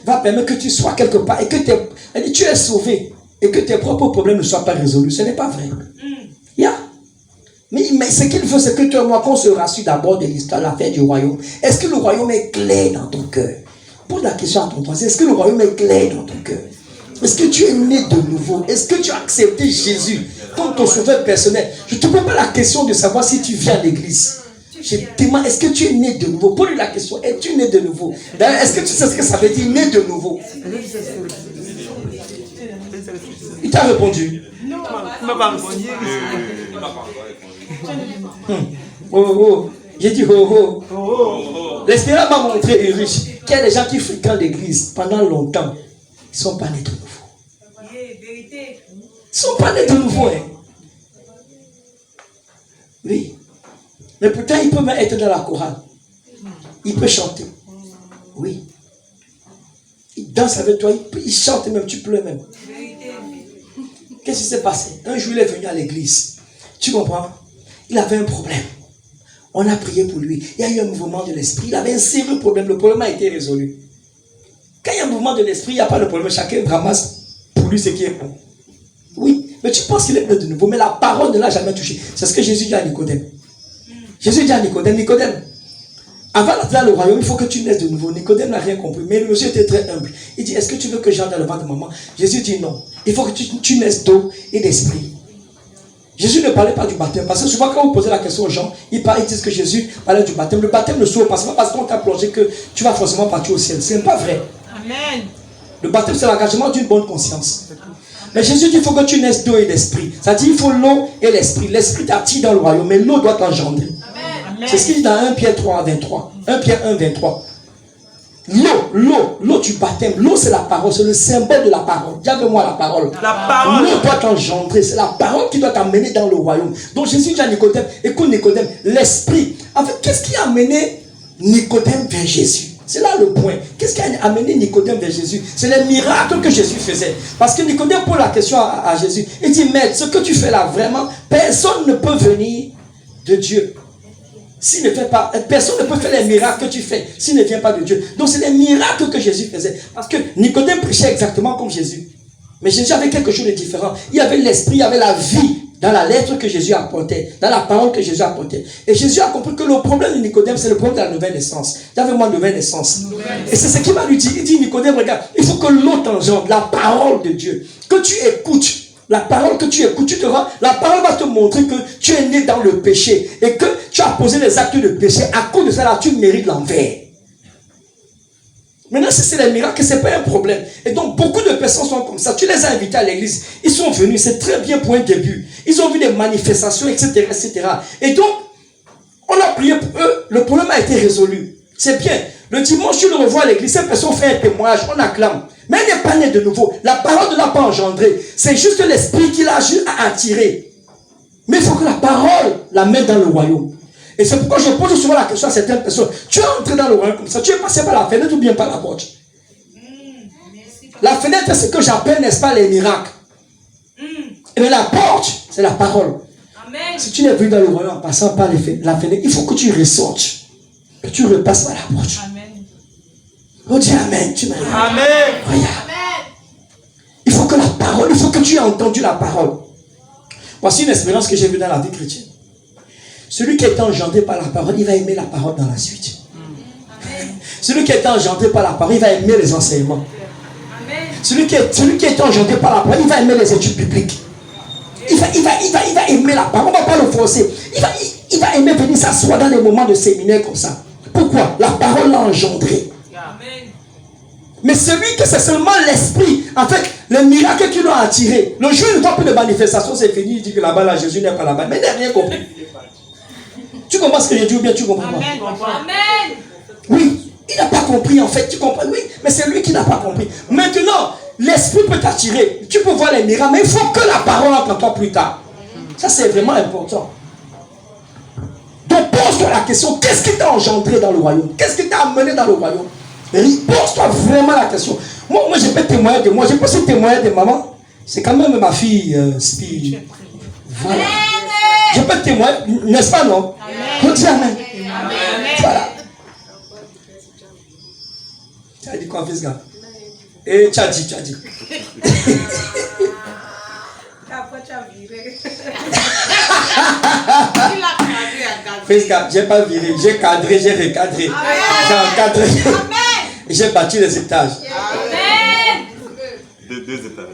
va permettre que tu sois quelque part et que tu es sauvé et que tes propres problèmes ne soient pas résolus. Ce n'est pas vrai. Yeah. Mais ce qu'il veut, c'est que toi et moi, qu'on se rassure d'abord de l'histoire, l'affaire du royaume. Est-ce que le royaume est clair dans ton cœur? Pose la question à ton voisin. Est-ce que le royaume est clair dans ton cœur? Est-ce que tu es né de nouveau? Est-ce que tu as accepté Jésus comme ton sauveur personnel? Je ne te pose pas la question de savoir si tu viens à l'église. Je te demande, est-ce que tu es né de nouveau? Pose-lui la question, es-tu né de nouveau? D'ailleurs, est-ce que tu sais ce que ça veut dire, né de nouveau? Il t'a répondu. Non, il m'a pas répondu. Oh. J'ai dit oh. L'Esprit m'a montré Ulrich qu'il y a des gens qui fréquentent l'église pendant longtemps. Ils ne sont pas nés de nouveau. Vérité. Ils ne sont pas nés de nouveau. Hein. Oui. Mais pourtant, il peut même être dans la chorale. Il peut chanter. Oui. Il danse avec toi, il chante même, tu pleures même. Qu'est-ce qui s'est passé? Un jour, il est venu à l'église. Tu comprends? Il avait un problème. On a prié pour lui. Il y a eu un mouvement de l'esprit. Il avait un sérieux problème. Le problème a été résolu. Quand il y a un mouvement de l'esprit, il n'y a pas de problème. Chacun ramasse pour lui ce qui est bon. Oui, mais tu penses qu'il est né de nouveau. Mais la parole ne l'a jamais touché. C'est ce que Jésus dit à Nicodème. Jésus dit à Nicodème, avant d'entrer dans le royaume, il faut que tu naisses de nouveau. Nicodème n'a rien compris. Mais le monsieur était très humble. Il dit, est-ce que tu veux que j'entre dans le ventre de maman? Jésus dit non. Il faut que tu naisses d'eau et d'esprit. Jésus ne parlait pas du baptême. Parce que souvent, quand vous posez la question aux gens, ils disent que Jésus parlait du baptême. Le baptême ne sauve pas. Ce n'est pas parce qu'on t'a plongé que tu vas forcément partir au ciel. Ce n'est pas vrai. Amen. Le baptême, c'est l'engagement d'une bonne conscience. Mais Jésus dit, il faut que tu naisses d'eau et d'esprit. Ça dit, il faut l'eau et l'esprit. L'esprit t'attire dans le royaume, mais l'eau doit t'engendrer. C'est ce qu'il dit dans 1 Pierre 3, 23. 1 Pierre 1, 23. L'eau du baptême. L'eau, c'est la parole. C'est le symbole de la parole. Dis avec moi la parole. La parole. L'eau doit t'engendrer. C'est la parole qui doit t'amener dans le royaume. Donc Jésus dit à Nicodème, écoute Nicodème, l'esprit. En fait, qu'est-ce qui a amené Nicodème vers Jésus? C'est là le point. Qu'est-ce qui a amené Nicodème vers Jésus? C'est les miracles que Jésus faisait. Parce que Nicodème pose la question à Jésus. Il dit, maître, ce que tu fais là, vraiment, personne ne peut venir de Dieu. S'il ne fait pas, personne ne peut faire les miracles que tu fais s'il ne vient pas de Dieu. Donc c'est les miracles que Jésus faisait. Parce que Nicodème prêchait exactement comme Jésus. Mais Jésus avait quelque chose de différent. Il y avait l'esprit, il y avait la vie dans la lettre que Jésus apportait, dans la parole que Jésus apportait. Et Jésus a compris que le problème de Nicodème, c'est le problème de la nouvelle naissance. D'avez-moi nouvelle naissance. Et c'est ce qu'il va lui dire. Il dit, Nicodème, regarde, il faut que l'eau t'engendre, la parole de Dieu, que tu écoutes. La parole que tu écoutes, la parole va te montrer que tu es né dans le péché et que tu as posé les actes de péché. À cause de ça, là, tu mérites l'enfer. Maintenant, si c'est les miracles, ce n'est pas un problème. Et donc, beaucoup de personnes sont comme ça. Tu les as invités à l'église. Ils sont venus. C'est très bien pour un début. Ils ont vu des manifestations, etc., etc. Et donc, on a prié pour eux. Le problème a été résolu. C'est bien. Le dimanche, tu le revois à l'église. Cette personne fait un témoignage. On acclame. Mais elle n'est pas née de nouveau. La parole ne l'a pas engendré. C'est juste l'esprit qui l'a attiré. Mais il faut que la parole la mette dans le royaume. Et c'est pourquoi je pose souvent la question à certaines personnes. Tu es entré dans le royaume comme ça. Tu es passé par la fenêtre ou bien par la porte? La fenêtre, c'est ce que j'appelle, n'est-ce pas, les miracles. Et la porte, c'est la parole. Amen. Si tu n'es venu dans le royaume en passant par la fenêtre, il faut que tu ressortes. Que tu repasses par la porte. Amen. Oh, dis Amen. Tu m'as dit. Amen. Regarde. Il faut que la parole, il faut que tu aies entendu la parole. Voici une expérience que j'ai vue dans la vie chrétienne. Celui qui est engendré par la parole, il va aimer la parole dans la suite. Celui qui est engendré par la parole, il va aimer les enseignements. Celui qui est engendré par la parole, il va aimer les études bibliques. Il va aimer la parole. On ne va pas le forcer. Il va aimer venir s'asseoir dans des moments de séminaire comme ça. Pourquoi? La parole l'a engendré. Mais celui que c'est seulement l'esprit, en fait, le miracle qui l'a attiré. Le jour où il ne voit plus de manifestation, c'est fini. Il dit que là-bas, là, Jésus n'est pas là-bas. Mais il n'a rien compris. Tu comprends ce que je dis ou bien tu comprends pas? Amen. Oui, il n'a pas compris en fait. Tu comprends? Oui, mais c'est lui qui n'a pas compris. Maintenant, l'esprit peut t'attirer. Tu peux voir les miracles, mais il faut que la parole entre en toi plus tard. Ça, c'est vraiment important. Donc, pose-toi la question, qu'est-ce qui t'a engendré dans le royaume? Qu'est-ce qui t'a amené dans le royaume? Pose-toi vraiment la question. Moi, je peux témoigner de moi. Je peux aussi témoigner de maman. C'est quand même ma fille, Speed. Voilà. Je peux témoigner, n'est-ce pas, non? On dit Amen. Voilà. Tu as dit quoi, fils gars? Et tu as dit. Après, tu as viré. Fils gars, j'ai pas viré, j'ai cadré, j'ai recadré. J'ai encadré. J'ai battu les étages. Amen. Deux étages.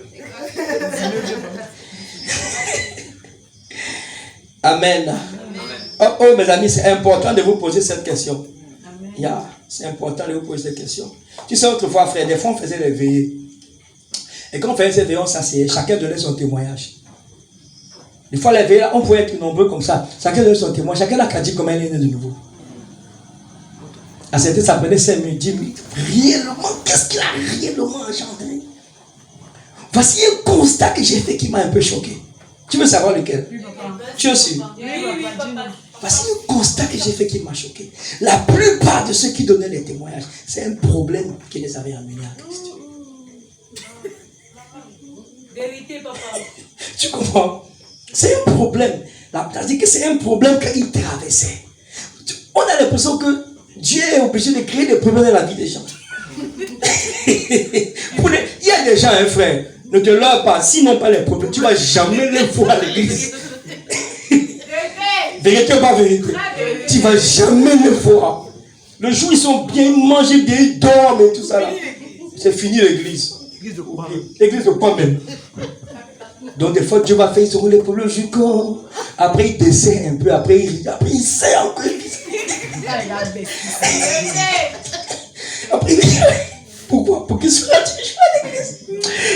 Amen. Oh, mes amis, c'est important de vous poser cette question. Yeah, c'est important de vous poser cette question. Tu sais, autrefois, frère, des fois, on faisait les veillées. Et quand on faisait ces veillées, on s'asseyait. Chacun donnait son témoignage. Des fois, les veillées, on pouvait être nombreux comme ça. Chacun donnait son témoignage. Chacun a dit comment il est né de nouveau. À cette ça prenait 5 minutes, 10 minutes. Réellement, qu'est-ce qu'il a réellement engendré? Voici un constat que j'ai fait qui m'a un peu choqué. Tu veux savoir lequel? Tu es sûr? Voici un constat que j'ai fait qui m'a choqué. La plupart de ceux qui donnaient les témoignages, c'est un problème qui les avait amenés à Christ. Vérité, papa. Tu comprends? C'est un problème. C'est-à-dire que c'est un problème qu'ils traversaient. On a l'impression que Dieu est obligé de créer des problèmes dans la vie des gens. Il y a des gens, hein, frère, ne te leurre pas. S'ils n'ont pas les problèmes, tu ne vas jamais les voir à l'église. Vérité ou pas vérité? Tu ne vas jamais les voir. Le jour où ils sont bien, ils mangent bien, ils dorment et tout ça là. C'est fini l'église. L'église de quoi même? Donc des fois Dieu va faire, ils auront les problèmes jusqu'au. Après il descend un peu, après il sait encore. Après, pourquoi? Pour qu'ils soient attachés à l'église.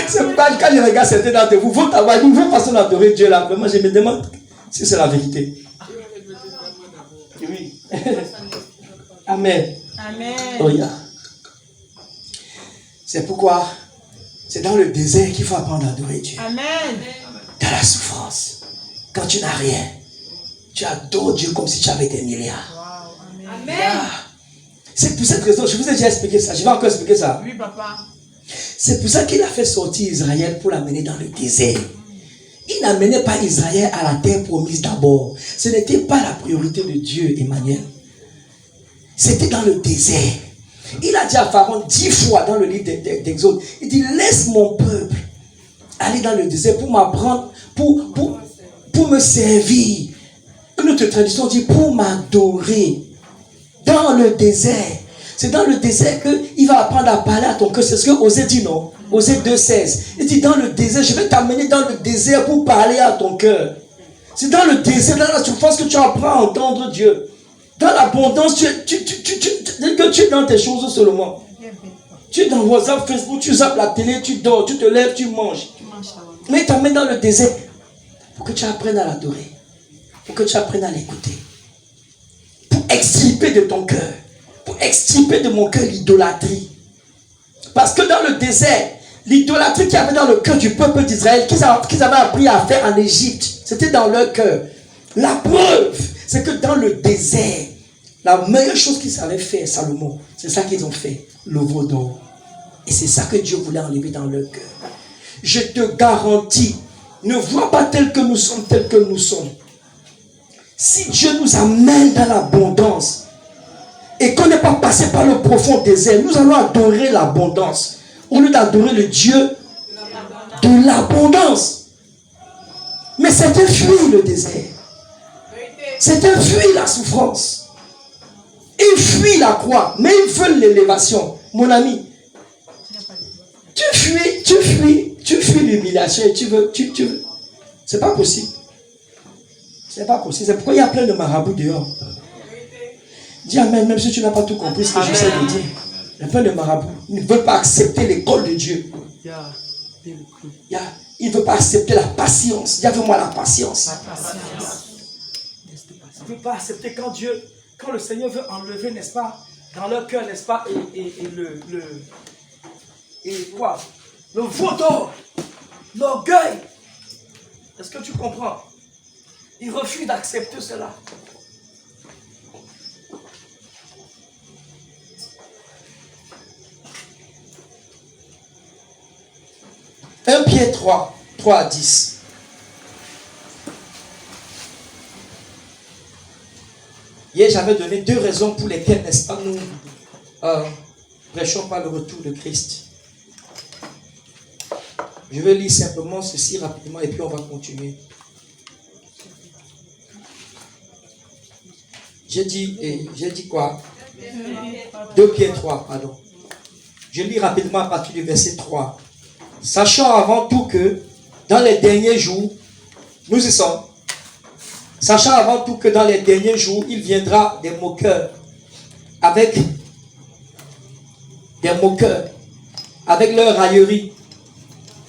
C'est pas quand je regarde certains d'entre vous, vos façons d'adorer Dieu là, vraiment je me demande si c'est la vérité. Oui. Amen. Amen. Oh, yeah. C'est pourquoi c'est dans le désert qu'il faut apprendre à adorer Dieu. Amen. Dans la souffrance, quand tu n'as rien, tu adores Dieu comme si tu avais des milliards. Wow. Amen. C'est pour cette raison, je vous ai déjà expliqué ça, je vais encore expliquer ça. Oui, papa. C'est pour ça qu'il a fait sortir Israël pour l'amener dans le désert. Il n'amenait pas Israël à la terre promise d'abord. Ce n'était pas la priorité de Dieu, Emmanuel. C'était dans le désert. Il a dit à Pharaon 10 fois dans le livre d'Exode, il dit laisse mon peuple aller dans le désert pour m'apprendre, pour pour me servir. Notre tradition dit pour m'adorer. Dans le désert. C'est dans le désert qu'il va apprendre à parler à ton cœur. C'est ce que Osée dit, non? Osée 2,16. Il dit dans le désert, je vais t'amener dans le désert pour parler à ton cœur. C'est dans le désert, dans la souffrance que tu apprends à entendre Dieu. Dans l'abondance, tu es dans tes choses seulement. Tu es dans WhatsApp, Facebook, tu zappes la télé, tu dors, tu te lèves, tu manges. Mais il t'amène dans le désert pour que tu apprennes à l'adorer. Pour que tu apprennes à l'écouter. Pour extirper de ton cœur. Pour extirper de mon cœur l'idolâtrie. Parce que dans le désert, l'idolâtrie qu'il y avait dans le cœur du peuple d'Israël, qu'ils avaient appris à faire en Égypte, c'était dans leur cœur. La preuve, c'est que dans le désert, la meilleure chose qu'ils savaient faire, Salomon, c'est ça qu'ils ont fait, le veau d'or. Et c'est ça que Dieu voulait enlever dans leur cœur. Je te garantis, ne vois pas tel que nous sommes, tel que nous sommes. Si Dieu nous amène dans l'abondance, et qu'on n'est pas passé par le profond désert, nous allons adorer l'abondance, au lieu d'adorer le Dieu de l'abondance. Mais certains fuient le désert. Certains fuient la souffrance. Ils fuient la croix, mais ils veulent l'élévation. Mon ami, tu fuis l'humiliation et tu veux. C'est pas possible. C'est pas possible. C'est pourquoi il y a plein de marabouts dehors. Dis amen, même si tu n'as pas tout compris ce que j'essaie de dire. Il y a plein de marabouts. Ils ne veulent pas accepter l'école de Dieu. Ils ne veulent pas accepter la patience. Dis avec moi la patience. Ils ne veulent pas accepter quand le Seigneur veut enlever, n'est-ce pas, dans leur cœur, n'est-ce pas, le veau d'or, l'orgueil. Est-ce que tu comprends? Ils refusent d'accepter cela. Un Pierre 3 à 10. Hier, j'avais donné 2 raisons pour lesquelles, n'est-ce pas, nous prêchons pas le retour de Christ. Je vais lire simplement ceci rapidement et puis on va continuer. J'ai dit quoi? 2 Pierre 3, pardon. Je lis rapidement à partir du verset 3. Sachant avant tout que dans les derniers jours, nous y sommes. Sachant avant tout que dans les derniers jours, il viendra des moqueurs avec leur raillerie,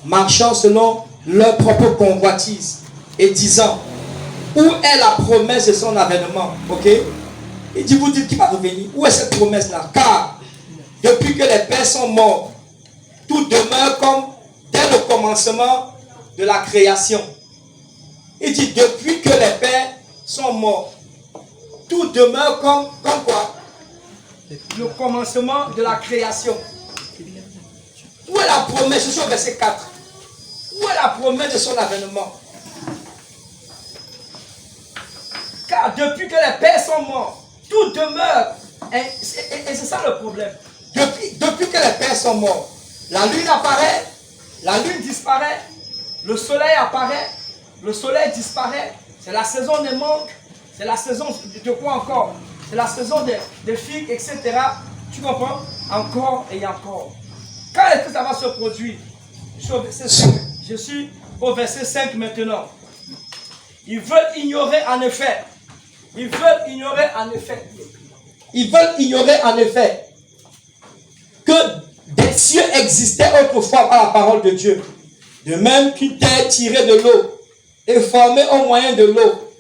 marchant selon leur propre convoitise et disant, où est la promesse de son avènement? Ok? Il dit, vous dites qu'il va revenir. Où est cette promesse-là? Car depuis que les pères sont morts, tout demeure comme dès le commencement de la création. Il dit, depuis que les pères sont morts, tout demeure comme quoi? Le commencement de la création. Où est la promesse? C'est sur le verset 4. Où est la promesse de son avènement? Car depuis que les pères sont morts, tout demeure. Et c'est ça le problème. Depuis que les pères sont morts, la lune apparaît, la lune disparaît, le soleil apparaît, le soleil disparaît. C'est la saison des manques, c'est la saison de quoi encore? C'est la saison des figues, etc. Tu comprends? Encore et encore. Quand est-ce que ça va se produire? Je suis au verset 5 maintenant. Ils veulent ignorer en effet. Ils veulent ignorer en effet que des cieux existaient autrefois par la parole de Dieu. De même qu'une terre tirée de l'eau et formée au moyen de l'eau.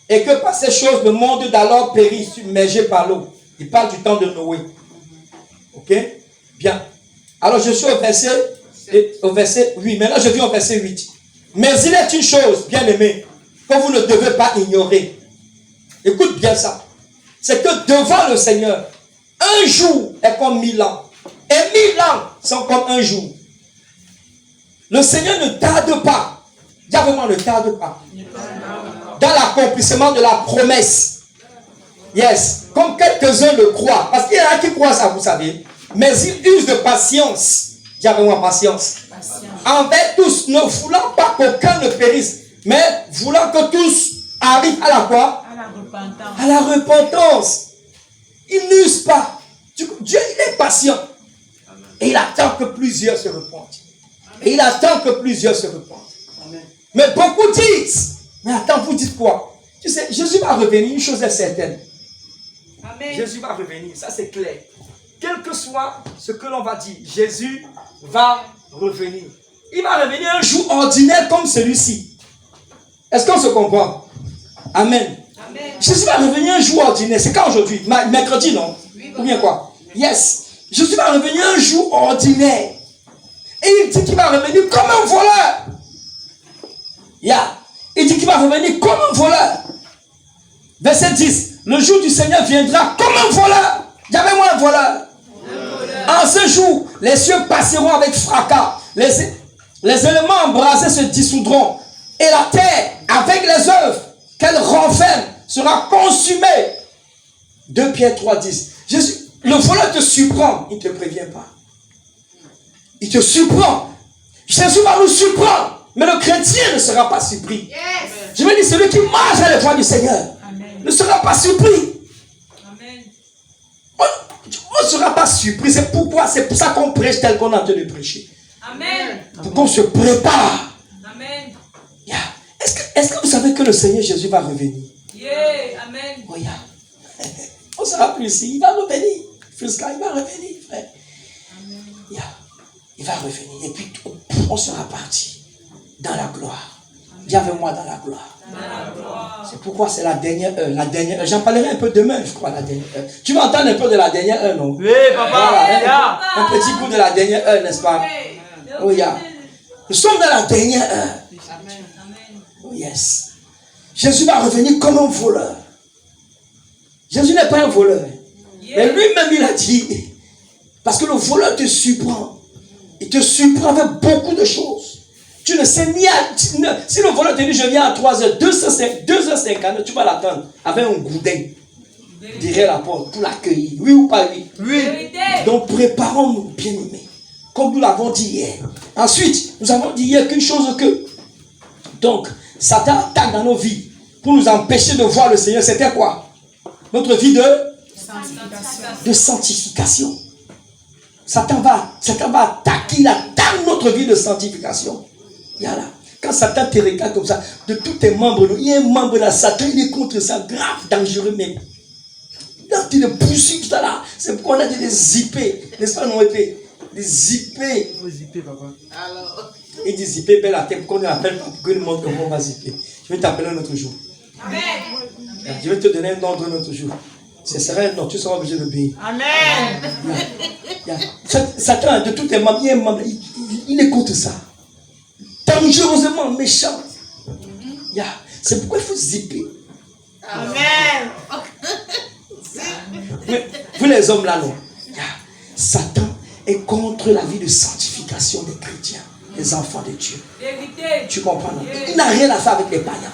Et que par ces choses, le monde d'alors périt, submergé par l'eau. Il parle du temps de Noé. Ok? Bien. Alors je suis au verset 8. Maintenant je viens au verset 8. Mais il est une chose, bien aimé, que vous ne devez pas ignorer. Écoute bien ça. C'est que devant le Seigneur, un jour est comme 1000 ans. Et 1000 ans sont comme un jour. Le Seigneur ne tarde pas. Dis vraiment, ne tarde pas. Dans l'accomplissement de la promesse. Yes. Comme quelques-uns le croient. Parce qu'il y en a qui croient ça, vous savez. Mais ils usent de patience. Dis vraiment patience. Envers tous, ne voulant pas qu'aucun ne périsse, Mais voulant que tous arrivent à la quoi? À la repentance. À la repentance. Ils n'usent pas. Dieu, il est patient. Et il attend que plusieurs se repentent. Et il attend que plusieurs se repentent. Mais beaucoup disent, mais attends, vous dites quoi? Tu sais, Jésus va revenir, une chose est certaine. Amen. Jésus va revenir, ça c'est clair. Quel que soit ce que l'on va dire, Jésus va revenir. Il va revenir un jour ordinaire comme celui-ci. Est-ce qu'on se comprend? Amen. Amen. Jésus va revenir un jour ordinaire. C'est quand aujourd'hui? Mercredi, non? Ou bien quoi? Yes. Jésus va revenir un jour ordinaire. Et il dit qu'il va revenir comme un voleur. Yeah. Il dit qu'il va revenir comme un voleur. Verset 10. Le jour du Seigneur viendra comme un voleur. Il y avait moi un voleur. En ce jour, les cieux passeront avec fracas. Les éléments embrasés se dissoudront. Et la terre, avec les œuvres qu'elle renferme, sera consumée. 2 Pierre 3, 10. Jésus, le voleur te surprend. Il ne te prévient pas. Il te surprend. Jésus va nous surprendre. Mais le chrétien ne sera pas surpris. Yes. Je veux dire, celui qui marche à la voix du Seigneur ne sera pas surpris. Amen. On ne sera pas surpris. C'est pour ça qu'on prêche tel qu'on est en train de prêcher. Amen. Pour qu'on se prépare. Amen. Yeah. Est-ce que vous savez que le Seigneur Jésus va revenir? Yeah. Amen. Oh, yeah. On sera plus ici. Il va revenir. Frisca, il va revenir, frère. Yeah. Il va revenir. Et puis, on sera parti dans la gloire. Dis avec moi dans la gloire. C'est pourquoi c'est la dernière heure. La dernière heure. J'en parlerai un peu demain, je crois, la dernière heure. Tu vas entendre un peu de la dernière heure, non? Oui, papa. Voilà, un petit bout de la dernière heure, n'est-ce pas? Oh, yeah. Nous sommes dans la dernière heure. Oh, yes. Jésus va revenir comme un voleur. Jésus n'est pas un voleur. Mais lui-même, il a dit, parce que le voleur te surprend. Il te surprend avec beaucoup de choses. Tu ne sais ni si le voleur te dit, je viens à 3h, 2h50, tu vas l'attendre avec un gourdin derrière la porte pour l'accueillir. Oui ou pas oui? Oui. Donc préparons-nous, bien-aimés, comme nous l'avons dit hier. Ensuite, nous avons dit hier qu'une chose que, donc, Satan attaque dans nos vies pour nous empêcher de voir le Seigneur. C'était quoi? Notre vie de sanctification. Satan va attaquer, il attaque notre vie de sanctification. Là. Quand Satan te regarde comme ça, de tous tes membres, il y a un membre là, Satan, il est contre ça, grave, dangereux même. Là, tu le poursuis tout à l'heure. C'est pourquoi on a dit des zippés, n'est-ce pas, non, épée? Des zippés. Zippé, papa. Alors. Il dit zipper, belle la tête, pourquoi on ne l'appelle pas, pour que le monde comment on va zipper. Je vais t'appeler un autre jour. Amen. Je vais te donner un ordre un autre jour. Ce sera un ordre, tu seras obligé d'obéir. Amen. Satan, de tous tes membres, il y a un membre, il est contre ça. Dangereusement méchant. C'est pourquoi il faut zipper. Amen. Vous les hommes là, non. Satan est contre la vie de sanctification des chrétiens, des enfants de Dieu. Vérité. Tu comprends, non? Il n'a rien à faire avec les païens.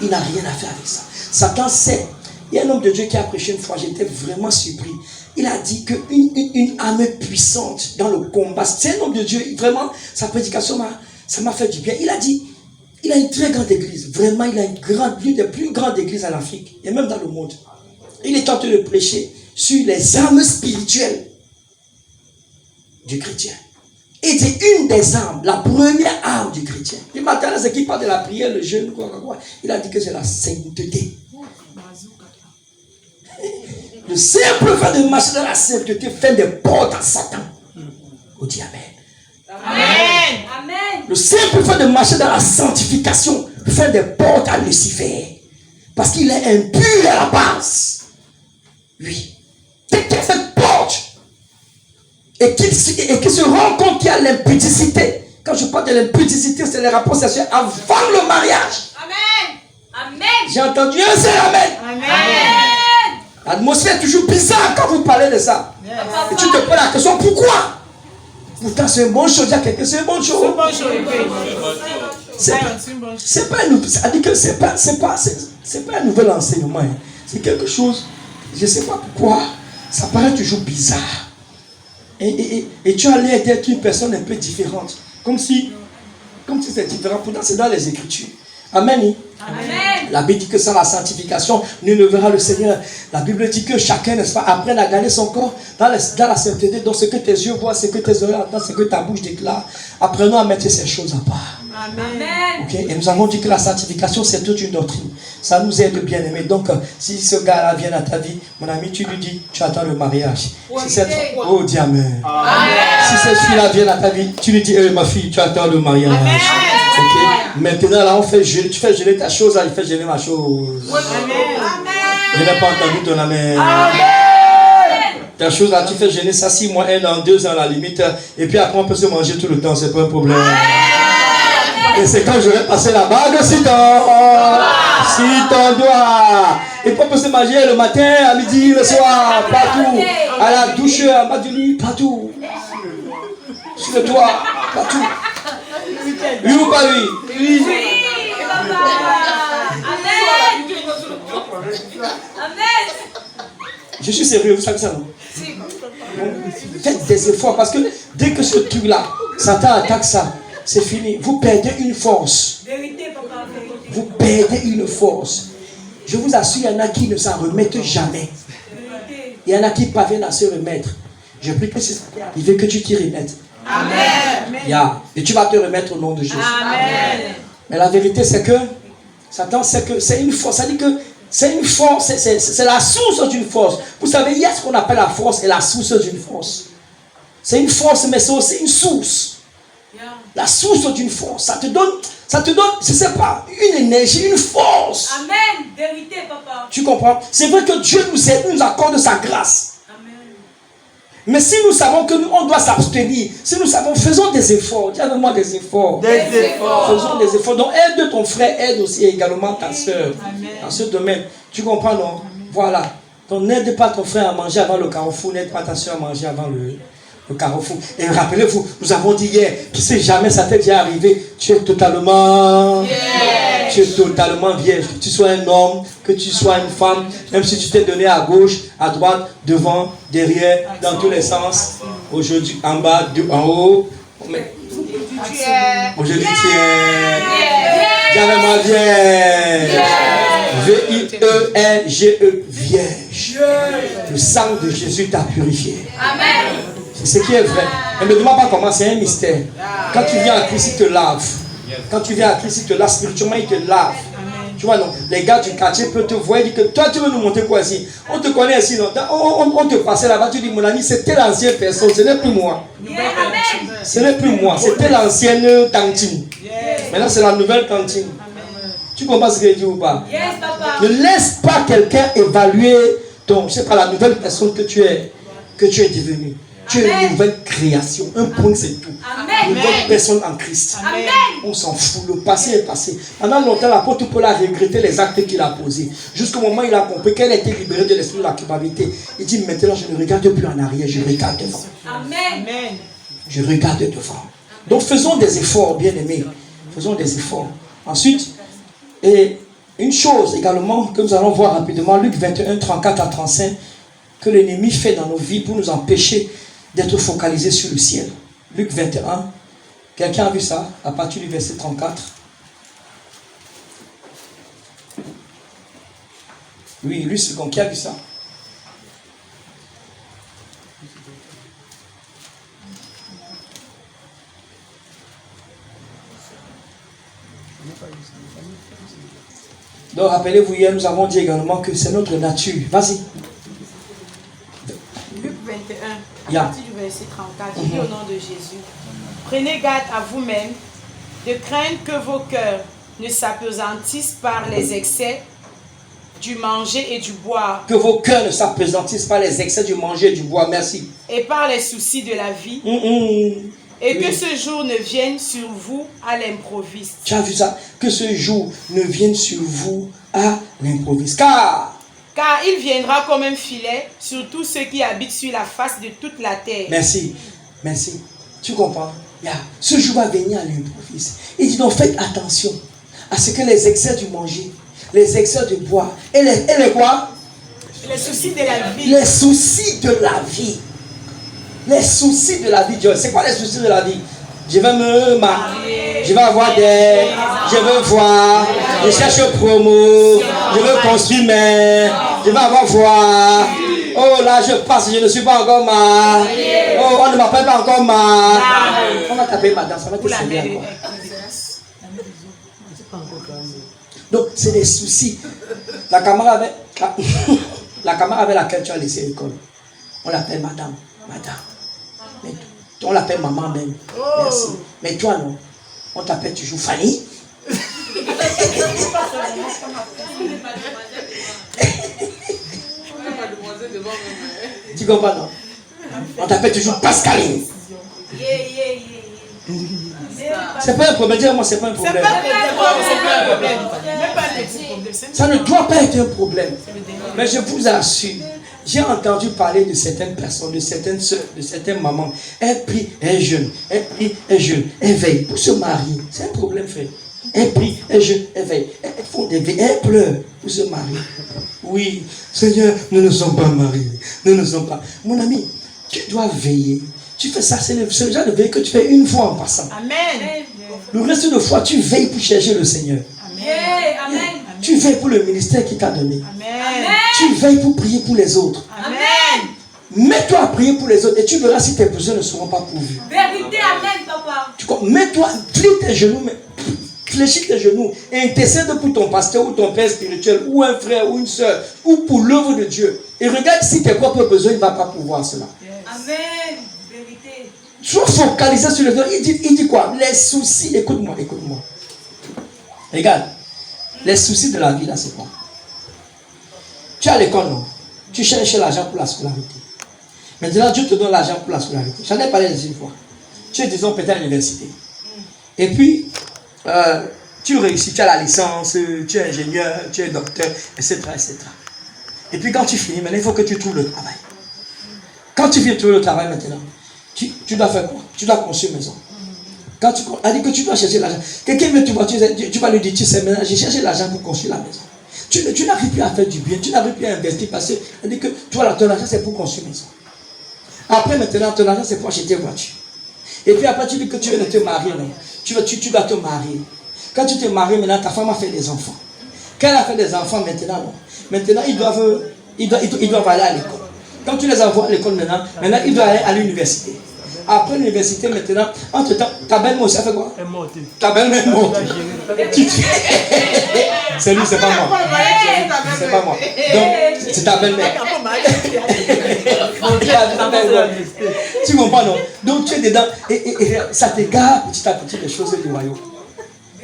Il n'a rien à faire avec ça. Satan sait. Il y a un homme de Dieu qui a prêché une fois, j'étais vraiment surpris. Il a dit qu'une âme puissante dans le combat, c'est un homme de Dieu, vraiment, sa prédication ça m'a fait du bien. Il a dit, il a une très grande église. Vraiment, il a l'une des plus grandes églises en Afrique et même dans le monde. Il est en train de prêcher sur les armes spirituelles du chrétien. Et c'est une des armes, la première arme du chrétien. Le matin, là, c'est qui parle de la prière, le jeûne, quoi. Il a dit que c'est la sainteté. Le simple fait de marcher dans la sainteté fait des portes à Satan. On dit Amen. Amen. Amen. Le simple fait de marcher dans la sanctification fait des portes à Lucifer. Parce qu'il est impur à la base. Oui. Dès qu'il y a cette porte et qu'il se rend compte qu'il y a l'impudicité. Quand je parle de l'impudicité, c'est les rapports sexuels avant le mariage. Amen. Amen. J'ai entendu un seul Amen. Amen. L'atmosphère est toujours bizarre quand vous parlez de ça. Et tu te poses la question, pourquoi? Pourtant, c'est une bonne chose. Il y a quelqu'un, c'est une bonne chose. C'est pas un nouvel enseignement. Hein. C'est quelque chose, je ne sais pas pourquoi, ça paraît toujours bizarre. Et tu as l'air d'être une personne un peu différente. Comme si Comme si c'est différent. Pourtant, c'est dans les Écritures. Amen. Amen. La Bible dit que sans la sanctification, nul ne verra le Seigneur. La Bible dit que chacun, n'est-ce pas, apprenne à garder son corps dans la sainteté, dans ce que tes yeux voient, ce que tes oreilles entendent, ce que ta bouche déclare. Apprenons à mettre ces choses à part. Amen. Okay? Et nous avons dit que la sanctification, c'est toute une doctrine. Ça nous aide bien aimer. Donc, si ce gars-là vient à ta vie, mon ami, tu lui dis, tu attends le mariage. Si c'est oh, dis Amen. Si cette fille-là vient à ta vie, tu lui dis, ma fille, tu attends le mariage. Amen. Ok. Maintenant, là, on fait geler, tu fais geler ta chose, là, il fait geler ma chose. Amen. Je n'ai pas entendu ton amen. Ta chose là, tu fais geler ça 6 mois, 1 an, 2 ans, à la limite. Et puis après, on peut se manger tout le temps, c'est pas un problème. Et c'est quand je vais passer la bague, si ton doigt. Et puis on peut se manger le matin, à midi, le soir, partout. À la douche, en bas du lit, partout. Sur le toit, partout. Oui ou pas lui? Oui, papa. Amen. Amen. Je suis sérieux, vous savez ça, non? Donc, faites des efforts parce que dès que ce truc-là, Satan attaque ça, c'est fini. Vous perdez une force. Vérité, papa. Vérité. Vous perdez une force. Je vous assure, il y en a qui ne s'en remettent jamais. Il y en a qui parviennent à se remettre. Je prie que c'est ça qui arrive, que tu t'y remettes. Amen. Yeah. Et tu vas te remettre au nom de Jésus. Amen. Mais la vérité, c'est que Satan, c'est que c'est une force. Ça dit que c'est une force, c'est la source d'une force. Vous savez, il y a ce qu'on appelle la force et la source d'une force. C'est une force, mais c'est aussi une source. La source d'une force. Ça te donne, je ne sais pas, une énergie, une force. Amen. Vérité, papa. Tu comprends? C'est vrai que Dieu nous aide, nous accorde sa grâce. Mais si nous savons que nous, on doit s'abstenir, si nous savons, faisons des efforts. Dis avec moi des efforts. Des efforts. Faisons des efforts. Donc aide ton frère, aide aussi également ta soeur. Dans ce domaine. Tu comprends, non? Voilà. Donc n'aide pas ton frère à manger avant le carrefour, n'aide pas ta soeur à manger avant le carrefour. Et rappelez-vous, nous avons dit hier, que si jamais ça t'est déjà arrivé, tu es totalement... Tu es totalement vierge. Que tu sois un homme, que tu sois une femme, même si tu t'es donné à gauche, à droite, devant, derrière, dans tous les sens. Aujourd'hui, en bas, en haut. Aujourd'hui, tu es. Dis avec moi, vierge. V-I-E-R-G-E, vierge. Le sang de Jésus t'a purifié. Amen. C'est ce qui est vrai. Et ne me demande pas comment, c'est un mystère. Quand tu viens à Christ, il te lave. Quand tu viens à Christ, il te lave spirituellement, il te lave. Tu vois, non? Les gars du quartier peuvent te voir et dire que toi, tu veux nous montrer quoi ici? On te connaît ici, non? On te passait là-bas, tu dis, mon ami, c'était l'ancienne personne, ce n'est plus moi. Ce n'est plus moi, c'était l'ancienne cantine. Maintenant, c'est la nouvelle cantine. Tu comprends ce que je dis ou pas? Yes, papa. Ne laisse pas quelqu'un évaluer ton, je sais pas, la nouvelle personne que tu es devenue. Tu es une nouvelle création. Un point, c'est tout. Amen. Une nouvelle personne en Christ. Amen. On s'en fout. Le passé est passé. Pendant longtemps, l'apôtre Paul a regretté les actes qu'il a posés. Jusqu'au moment où il a compris qu'elle a été libérée de l'esprit de la culpabilité. Il dit, maintenant, je ne regarde plus en arrière, je regarde devant. Amen. Je regarde devant. Donc, faisons des efforts, bien-aimés. Faisons des efforts. Ensuite, et une chose également que nous allons voir rapidement, Luc 21, 34 à 35, que l'ennemi fait dans nos vies pour nous empêcher d'être focalisés sur le ciel. Luc 21. Quelqu'un a vu ça à partir du verset 34? Oui, lui, c'est qui a vu ça? Donc, rappelez-vous, hier, nous avons dit également que c'est notre nature. Vas-y. Luc 21, à Yeah. partir du verset 34, il dit au nom de Jésus, prenez garde à vous-même de craindre que vos cœurs ne s'apesantissent par les excès du manger et du boire, Que vos cœurs ne s'apesantissent pas les excès du manger et du boire. Merci. et par les soucis de la vie, et que ce jour ne vienne sur vous à l'improviste. Tu as vu ça? Que ce jour ne vienne sur vous à l'improviste. Car il viendra comme un filet sur tous ceux qui habitent sur la face de toute la terre. merci. Tu comprends? Ce jour va venir à l'improviste. Il dit donc faites attention à ce que les excès du manger, les excès du boire, et les quoi? Les soucis de la vie. Les soucis de la vie. Les soucis de la vie. C'est quoi les soucis de la vie? Je vais me marier. Je Je vais avoir des... Je veux voir. Je cherche promo. Je veux construire mes... Je vais avoir voir. Oh là, je passe, je ne suis pas encore mal. Oh, on ne m'appelle pas encore mal. On va taper madame, ça va te servir encore. Donc, c'est des soucis. La camarade avec laquelle tu as laissé l'école, on l'appelle madame. Madame. Mais on l'appelle maman même. Merci. Mais toi, non. On t'appelle toujours Fanny. Tu comprends, non? On t'appelle toujours Pascaline. C'est pas un problème. Dis-moi, c'est pas un problème. Ça ne doit pas être un problème. Mais je vous assure, j'ai entendu parler de certaines personnes, de certaines soeurs, de certaines mamans. Elles prient, elles jeûnent. Elles prient, elles jeûnent. Elles veillent pour se marier. C'est un problème, frère. Elles prient, elles jeûnent, elles veillent. Elles font des veilles, elles pleurent pour se marier. Oui, Seigneur, nous ne sommes pas mariés. Nous ne sommes pas. Mon ami, tu dois veiller. Tu fais ça, c'est le genre de veille que tu fais une fois en passant. Amen. Le reste de fois, tu veilles pour chercher le Seigneur. Amen. Tu veilles pour le ministère qu'il t'a donné. Amen. Tu veilles pour prier pour les autres. Amen. Mets-toi à prier pour les autres et tu verras si tes besoins ne seront pas pourvus. Vérité, amen, papa. Mets-toi, plie tes genoux, fléchis tes genoux et intercède pour ton pasteur ou ton père spirituel ou un frère ou une soeur ou pour l'œuvre de Dieu. Et regarde si tes propres besoins ne vont pas pouvoir cela. Amen. Vérité. Sois focalisé sur les autres. Il dit quoi? Les soucis, écoute-moi. Regarde, les soucis de la vie là, c'est quoi? Tu es à l'école, non? Tu cherches l'argent pour la scolarité. Maintenant, Dieu te donne l'argent pour la scolarité. J'en ai parlé une fois. Tu es, disons, peut-être à l'université. Et puis, tu réussis, tu as la licence, tu es ingénieur, tu es docteur, etc., etc. Et puis, quand tu finis, maintenant, il faut que tu trouves le travail. Quand tu viens trouver le travail maintenant, tu dois faire quoi? Tu dois construire une maison. Quand tu dit que tu dois chercher l'argent. Quelqu'un veut te voir, tu vas lui dire, tu sais, maintenant, j'ai cherché l'argent pour construire la maison. Tu n'arrives plus à faire du bien, tu n'arrives plus à investir parce que dit que toi, ton argent, c'est pour construire une maison. Après, maintenant, ton argent, c'est pour acheter une voiture. Et puis après, tu dis que tu veux te marier, non? Tu dois te marier. Quand tu te maries, maintenant, ta femme a fait des enfants. Quand elle a fait des enfants, maintenant, non. Maintenant, ils doivent aller à l'école. Quand tu les envoies à l'école maintenant, ils doivent aller à l'université. Après l'université, maintenant, entre-temps, ta belle-mère aussi a fait quoi? Ta belle-mère est morte. C'est lui, c'est pas moi. C'est pas moi. Donc, c'est ta belle-mère. Tu comprends, non? Donc, tu es dedans et ça t'égare petit à petit les choses du royaume.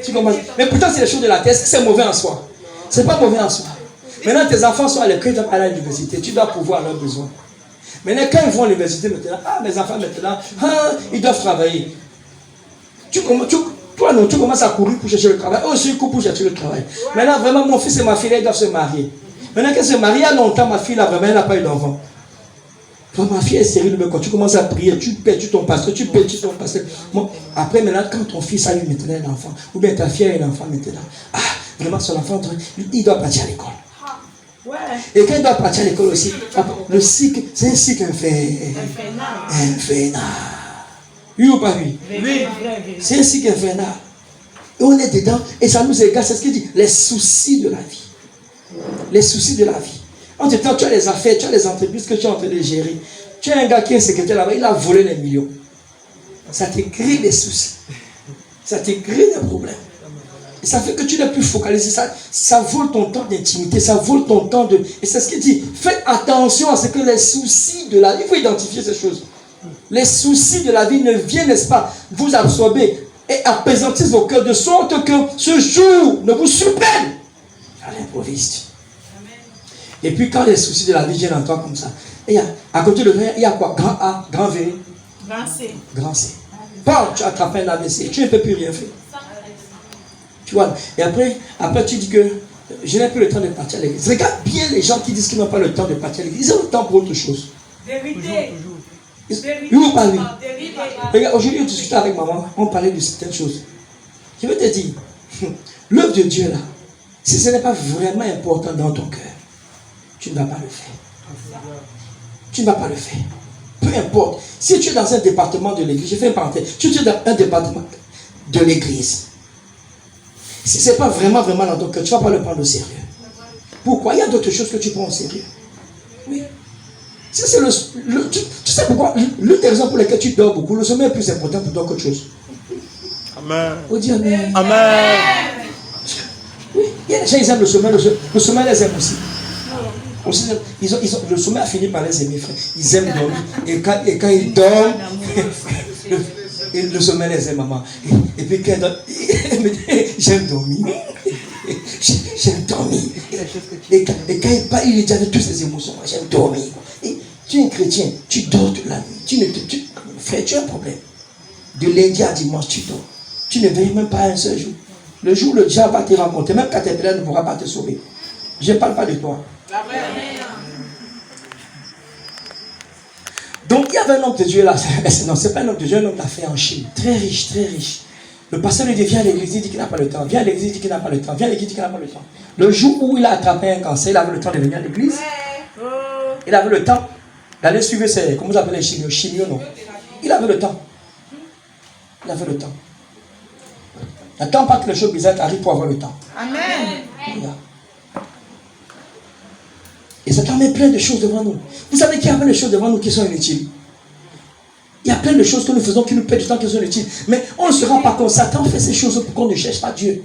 Tu comprends? Mais pourtant, c'est les choses de la terre. Est-ce que c'est mauvais en soi? C'est pas mauvais en soi. Maintenant, tes enfants sont à l'école, ils doivent aller à l'université. Tu dois pouvoir leurs besoins. Maintenant, quand ils vont à l'université, maintenant, mes enfants, maintenant, ils doivent travailler. Toi, non, tu commences à courir pour chercher le travail. Eux aussi, ils courent pour chercher le travail. Maintenant, vraiment, mon fils et ma fille, ils doivent se marier. Maintenant qu'elle se marie, il y a longtemps, ma fille, là, vraiment, elle n'a pas eu d'enfant. Toi, ma fille est sérieuse, mais quand tu commences à prier, tu pètes ton pasteur, Bon, après, maintenant, quand ton fils a eu maintenant un enfant, ou bien ta fille a eu un enfant maintenant, vraiment, son enfant, il doit partir à l'école. Ouais. Et quand il doit partir à l'école aussi, le cycle, c'est un cycle infernal. Oui ou pas oui? Oui. C'est un cycle infernal. Et on est dedans, et ça nous égale, c'est ce qu'il dit, les soucis de la vie. Les soucis de la vie. En tout temps, tu as les affaires, tu as les entreprises que tu es en train de gérer. Tu as un gars qui est secrétaire là-bas, il a volé les millions. Ça te crée des soucis. Ça te crée des problèmes. Et ça fait que tu n'es plus focalisé. Ça vole ton temps d'intimité, ça vole ton temps de... Et c'est ce qu'il dit. Faites attention à ce que les soucis de la vie, il faut identifier ces choses. Les soucis de la vie ne viennent, n'est-ce pas, vous absorber et apesantissent vos cœurs de sorte que ce jour ne vous surprenne à l'improviste. Et puis quand les soucis de la vie viennent en toi comme ça, et à côté de rien, il y a quoi? Grand A, grand V, Grand C. grand C. Pas tu attrapes un AVC, tu ne peux plus rien faire. Tu vois, et après tu dis que je n'ai plus le temps de partir à l'église. Regarde bien les gens qui disent qu'ils n'ont pas le temps de partir à l'église. Ils ont le temps pour autre chose. Vérité. Oui ou pas lui? Regarde, aujourd'hui on discutait avec maman, on parlait de certaines choses. Je veux te dire, l'œuvre de Dieu là, si ce n'est pas vraiment important dans ton cœur, tu ne vas pas le faire. Tu ne vas pas le faire. Peu importe. Si tu es dans un département de l'église, je fais une parenthèse, si tu es dans un département, de l'église. Si ce n'est pas vraiment dans ton cœur, tu ne vas pas le prendre au sérieux. Pourquoi? Il y a d'autres choses que tu prends au sérieux. Oui. Si c'est tu sais pourquoi? L'une des raisons pour lesquelles tu dors beaucoup, le sommeil est plus important pour toi qu'autre chose. Amen. On dit amen. Amen. Oui, il y a des gens, ils aiment le sommeil. Le sommeil les aime aussi. Le sommeil a fini par les aimer, frère. Ils aiment dormir. Et quand ils dorment, le sommeil les aime, maman. Et puis quand ils dorment, j'aime dormir. J'aime dormir. Et quand il parle, il est déjà avec toutes ses émotions. J'aime dormir. Et tu es un chrétien, tu dors toute la nuit. Frère, tu as un problème. De lundi à dimanche, tu dors. Tu ne veilles même pas un seul jour. Le jour où le diable va te rencontrer, même quand tes frères ne pourra pas te sauver. Je ne parle pas de toi. Amen. Donc il y avait un homme de Dieu là. Non, ce n'est pas un homme de Dieu, un homme d'affaires en Chine. Très riche, très riche. Le pasteur lui dit, viens à l'église, il dit qu'il n'a pas le temps. Viens à l'église, il dit qu'il n'a pas le temps. Viens à l'église, il dit qu'il n'a pas le temps. Le jour où il a attrapé un cancer, il avait le temps de venir à l'église. Il avait le temps d'aller suivre ses, comment vous appelez les chimios? Chimio, non. Il avait le temps. Il avait le temps. N'attends pas que les choses bizarres arrivent pour avoir le temps. Amen. Regarde. Et Satan met plein de choses devant nous. Vous savez qu'il y a plein de choses devant nous qui sont inutiles. Il y a plein de choses que nous faisons qui nous perdent du temps qui sont inutiles. Mais on ne se rend pas compte. Satan fait ces choses pour qu'on ne cherche pas Dieu.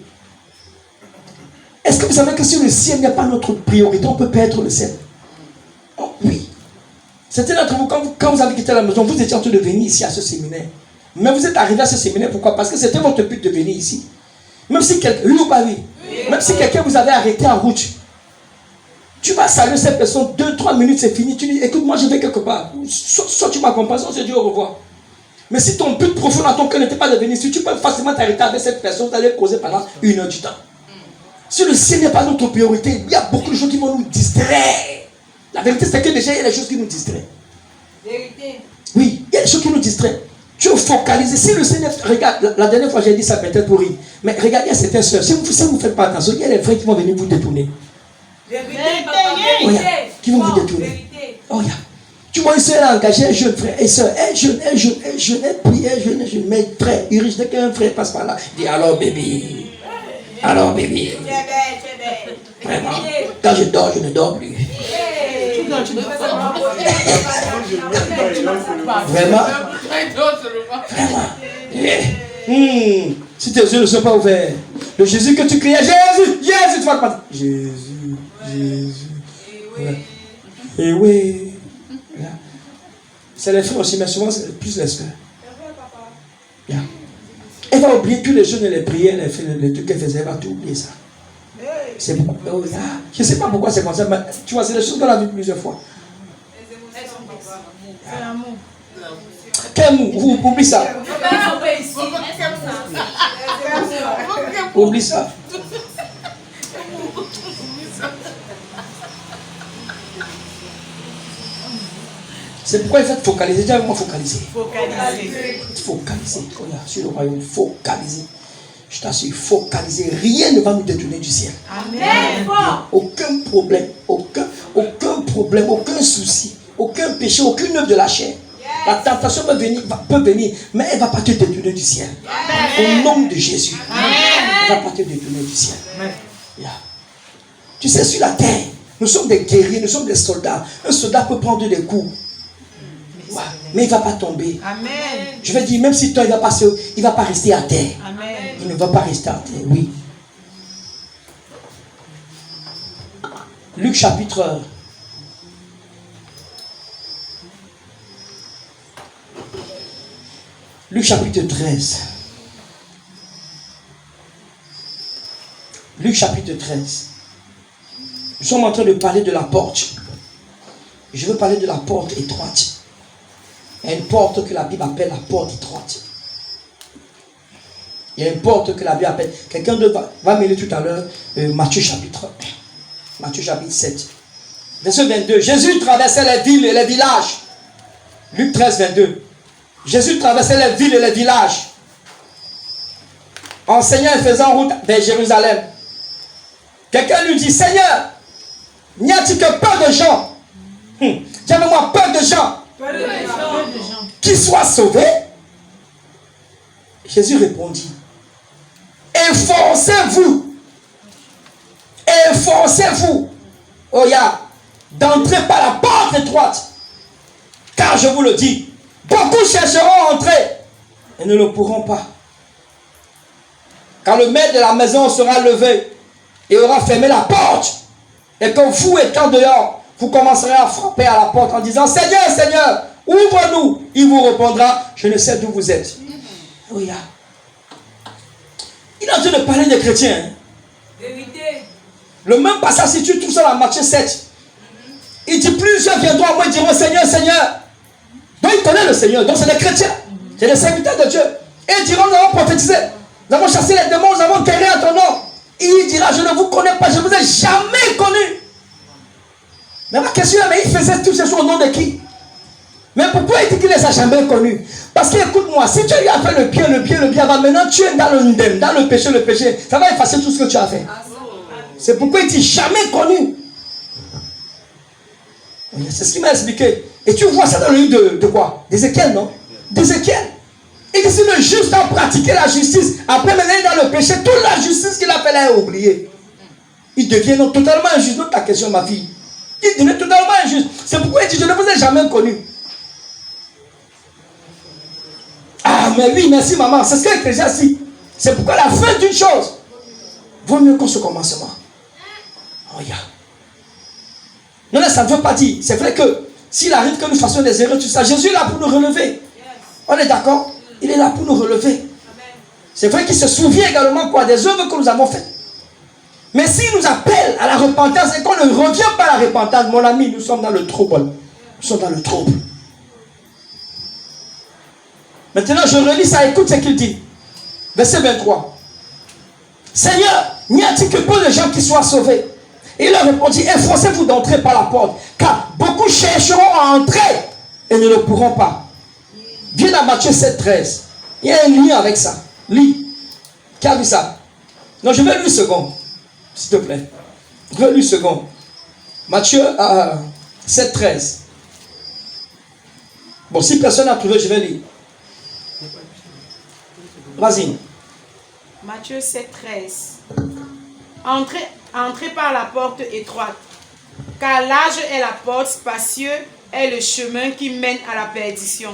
Est-ce que vous savez que si le ciel n'est pas notre priorité, on peut perdre le ciel? Oh, oui. Certains d'entre vous, quand vous avez quitté la maison, vous étiez en train de venir ici à ce séminaire. Mais vous êtes arrivé à ce séminaire, pourquoi? Parce que c'était votre but de venir ici. Même si quelqu'un, oui ou pas oui? Même si quelqu'un vous avait arrêté en route, tu vas saluer cette personne, 2-3 minutes, c'est fini. Tu dis, écoute, moi je vais quelque part. Soit tu m'accompagnes, soit je dis au revoir. Mais si ton but profond dans ton cœur n'était pas de venir ici, tu peux facilement t'arrêter avec cette personne, vous allez causer pendant 1 heure du temps. Si le ciel n'est pas notre priorité, il y a beaucoup de choses qui vont nous distraire. La vérité, c'est que déjà, il y a des choses qui nous distraient. Vérité. Oui, il y a des choses qui nous distraient. Tu es focalisé. Si le Seigneur, regarde, la dernière fois j'ai dit ça peut-être pour rire. Mais regardez, il y a certaines soeurs, si vous ne faites pas attention, il y a des frères qui vont venir vous détourner. Vérité, papa, Oh, vérité. qui vont vous détourner. Vérité. Oh, yeah. Tu vois une soeur a engagé un jeune frère et soeur, un jeune, prié, un jeune, mais frère, il risque qu'un frère passe par là. Il dit alors bébé. Alors bébé. Tu es belle, tu es belle. Vraiment. Quand je dors, je ne dors plus. Vraiment. Si tes yeux ne sont pas ouverts, le Jésus que tu criais, Jésus, Jésus, tu vas pas. Jésus, Jésus. Et oui. C'est les frères aussi, mais souvent c'est plus les soeurs. Elle va oublier tous les jeûnes et les prières, les trucs qu'elle faisait, elle va tout oublier ça. C'est beaucoup. Je ne sais pas pourquoi c'est comme ça, mais tu vois, c'est des choses qu'on a vues plusieurs fois. Quel mot? Vous oubliez ça. Oublie ça. C'est pourquoi il faut focaliser. Dis avec moi focaliser. Focaliser. Regarde, sur le royaume, focaliser. Je t'assure, focaliser. Rien ne va nous détourner du ciel. Amen. Aucun problème, aucun problème, aucun souci, aucun péché, aucune œuvre de la chair. La tentation peut venir, mais elle ne va pas te détourner du ciel. Au nom de Jésus. Elle ne va pas te détourner du ciel. Tu sais, sur la terre, nous sommes des guerriers, nous sommes des soldats. Un soldat peut prendre des coups. Mais il ne va pas tomber. Amen. Je vais dire, même si toi, il ne va pas rester à terre. Amen. Il ne va pas rester à terre, oui. Luc chapitre 13. Luc chapitre 13. Nous sommes en train de parler de la porte. Je veux parler de la porte étroite. Il y a une porte que la Bible appelle la porte étroite. Il y a une porte que la Bible appelle. Quelqu'un va me lire tout à l'heure Matthieu chapitre 7. Verset 22. Jésus traversait les villes et les villages. Luc 13, 22. Jésus traversait les villes et les villages, enseignant et faisant route vers Jérusalem. Quelqu'un lui dit, Seigneur, n'y a-t-il que peu de gens, dis-moi, peu de gens qui soient sauvés? Jésus répondit, Efforcez-vous. Efforcez-vous. Oh yeah. D'entrer par la porte étroite. Car je vous le dis, beaucoup chercheront à entrer et ne le pourront pas. Quand le maître de la maison sera levé et aura fermé la porte, et que vous étant dehors, vous commencerez à frapper à la porte en disant, Seigneur, Seigneur, ouvre-nous. Il vous répondra, je ne sais d'où vous êtes. Oh yeah. Il est en train de parler des chrétiens. Vérité. Le même passage, si tu trouves ça dans Matthieu 7, il dit, plusieurs viendront à moi et diront, Seigneur, Seigneur. Donc il connaît le Seigneur, donc c'est des chrétiens, c'est des serviteurs de Dieu. Et ils diront, nous avons prophétisé, nous avons chassé les démons, nous avons guéri en ton nom. Et il dira, je ne vous connais pas, je ne vous ai jamais connu. Mais ma question est, mais il faisait toutes ces choses au nom de qui? Mais pourquoi il dit qu'il ne les a jamais connus? Parce que écoute-moi, si tu lui as fait le bien, maintenant tu es dans le péché, ça va effacer tout ce que tu as fait. C'est pourquoi il dit jamais connu. C'est ce qu'il m'a expliqué. Et tu vois ça dans le livre de quoi? D'Ézéchiel, non? D'Ézéchiel. Et si le juste a pratiqué la justice, après maintenant il est dans le péché, toute la justice qu'il a fait là est oubliée. Il devient donc totalement injuste. Note ta question, ma fille. Il devient totalement injuste. C'est pourquoi il dit, je ne vous ai jamais connu. Ah, mais oui, merci maman. C'est ce que l'Ecclésiaste dit. C'est pourquoi la fin d'une chose vaut mieux que ce commencement. Oh, yeah. Non, là, ça ne veut pas dire. C'est vrai que s'il arrive que nous fassions des erreurs, tout ça, Jésus est là pour nous relever. On est d'accord? Il est là pour nous relever. C'est vrai qu'il se souvient également quoi, des œuvres que nous avons faites. Mais s'il nous appelle à la repentance et qu'on ne revient pas à la repentance, mon ami, nous sommes dans le trouble. Nous sommes dans le trouble. Maintenant, je relis ça, écoute ce qu'il dit. Verset 23. Seigneur, n'y a-t-il que peu de gens qui soient sauvés? Et il leur répondit, efforcez-vous d'entrer par la porte, car beaucoup chercheront à entrer et ne le pourront pas. Viens dans Matthieu 7, 13. Il y a un lien avec ça. Lis. Qui a vu ça? Non, je vais lire une seconde. S'il te plaît. Je vais lire une seconde. Matthieu 7, 13. Bon, si personne n'a trouvé, je vais lire. Vas-y. Matthieu 7, 13. Entrez par la porte étroite, car large est la porte, spacieux est le chemin qui mène à la perdition.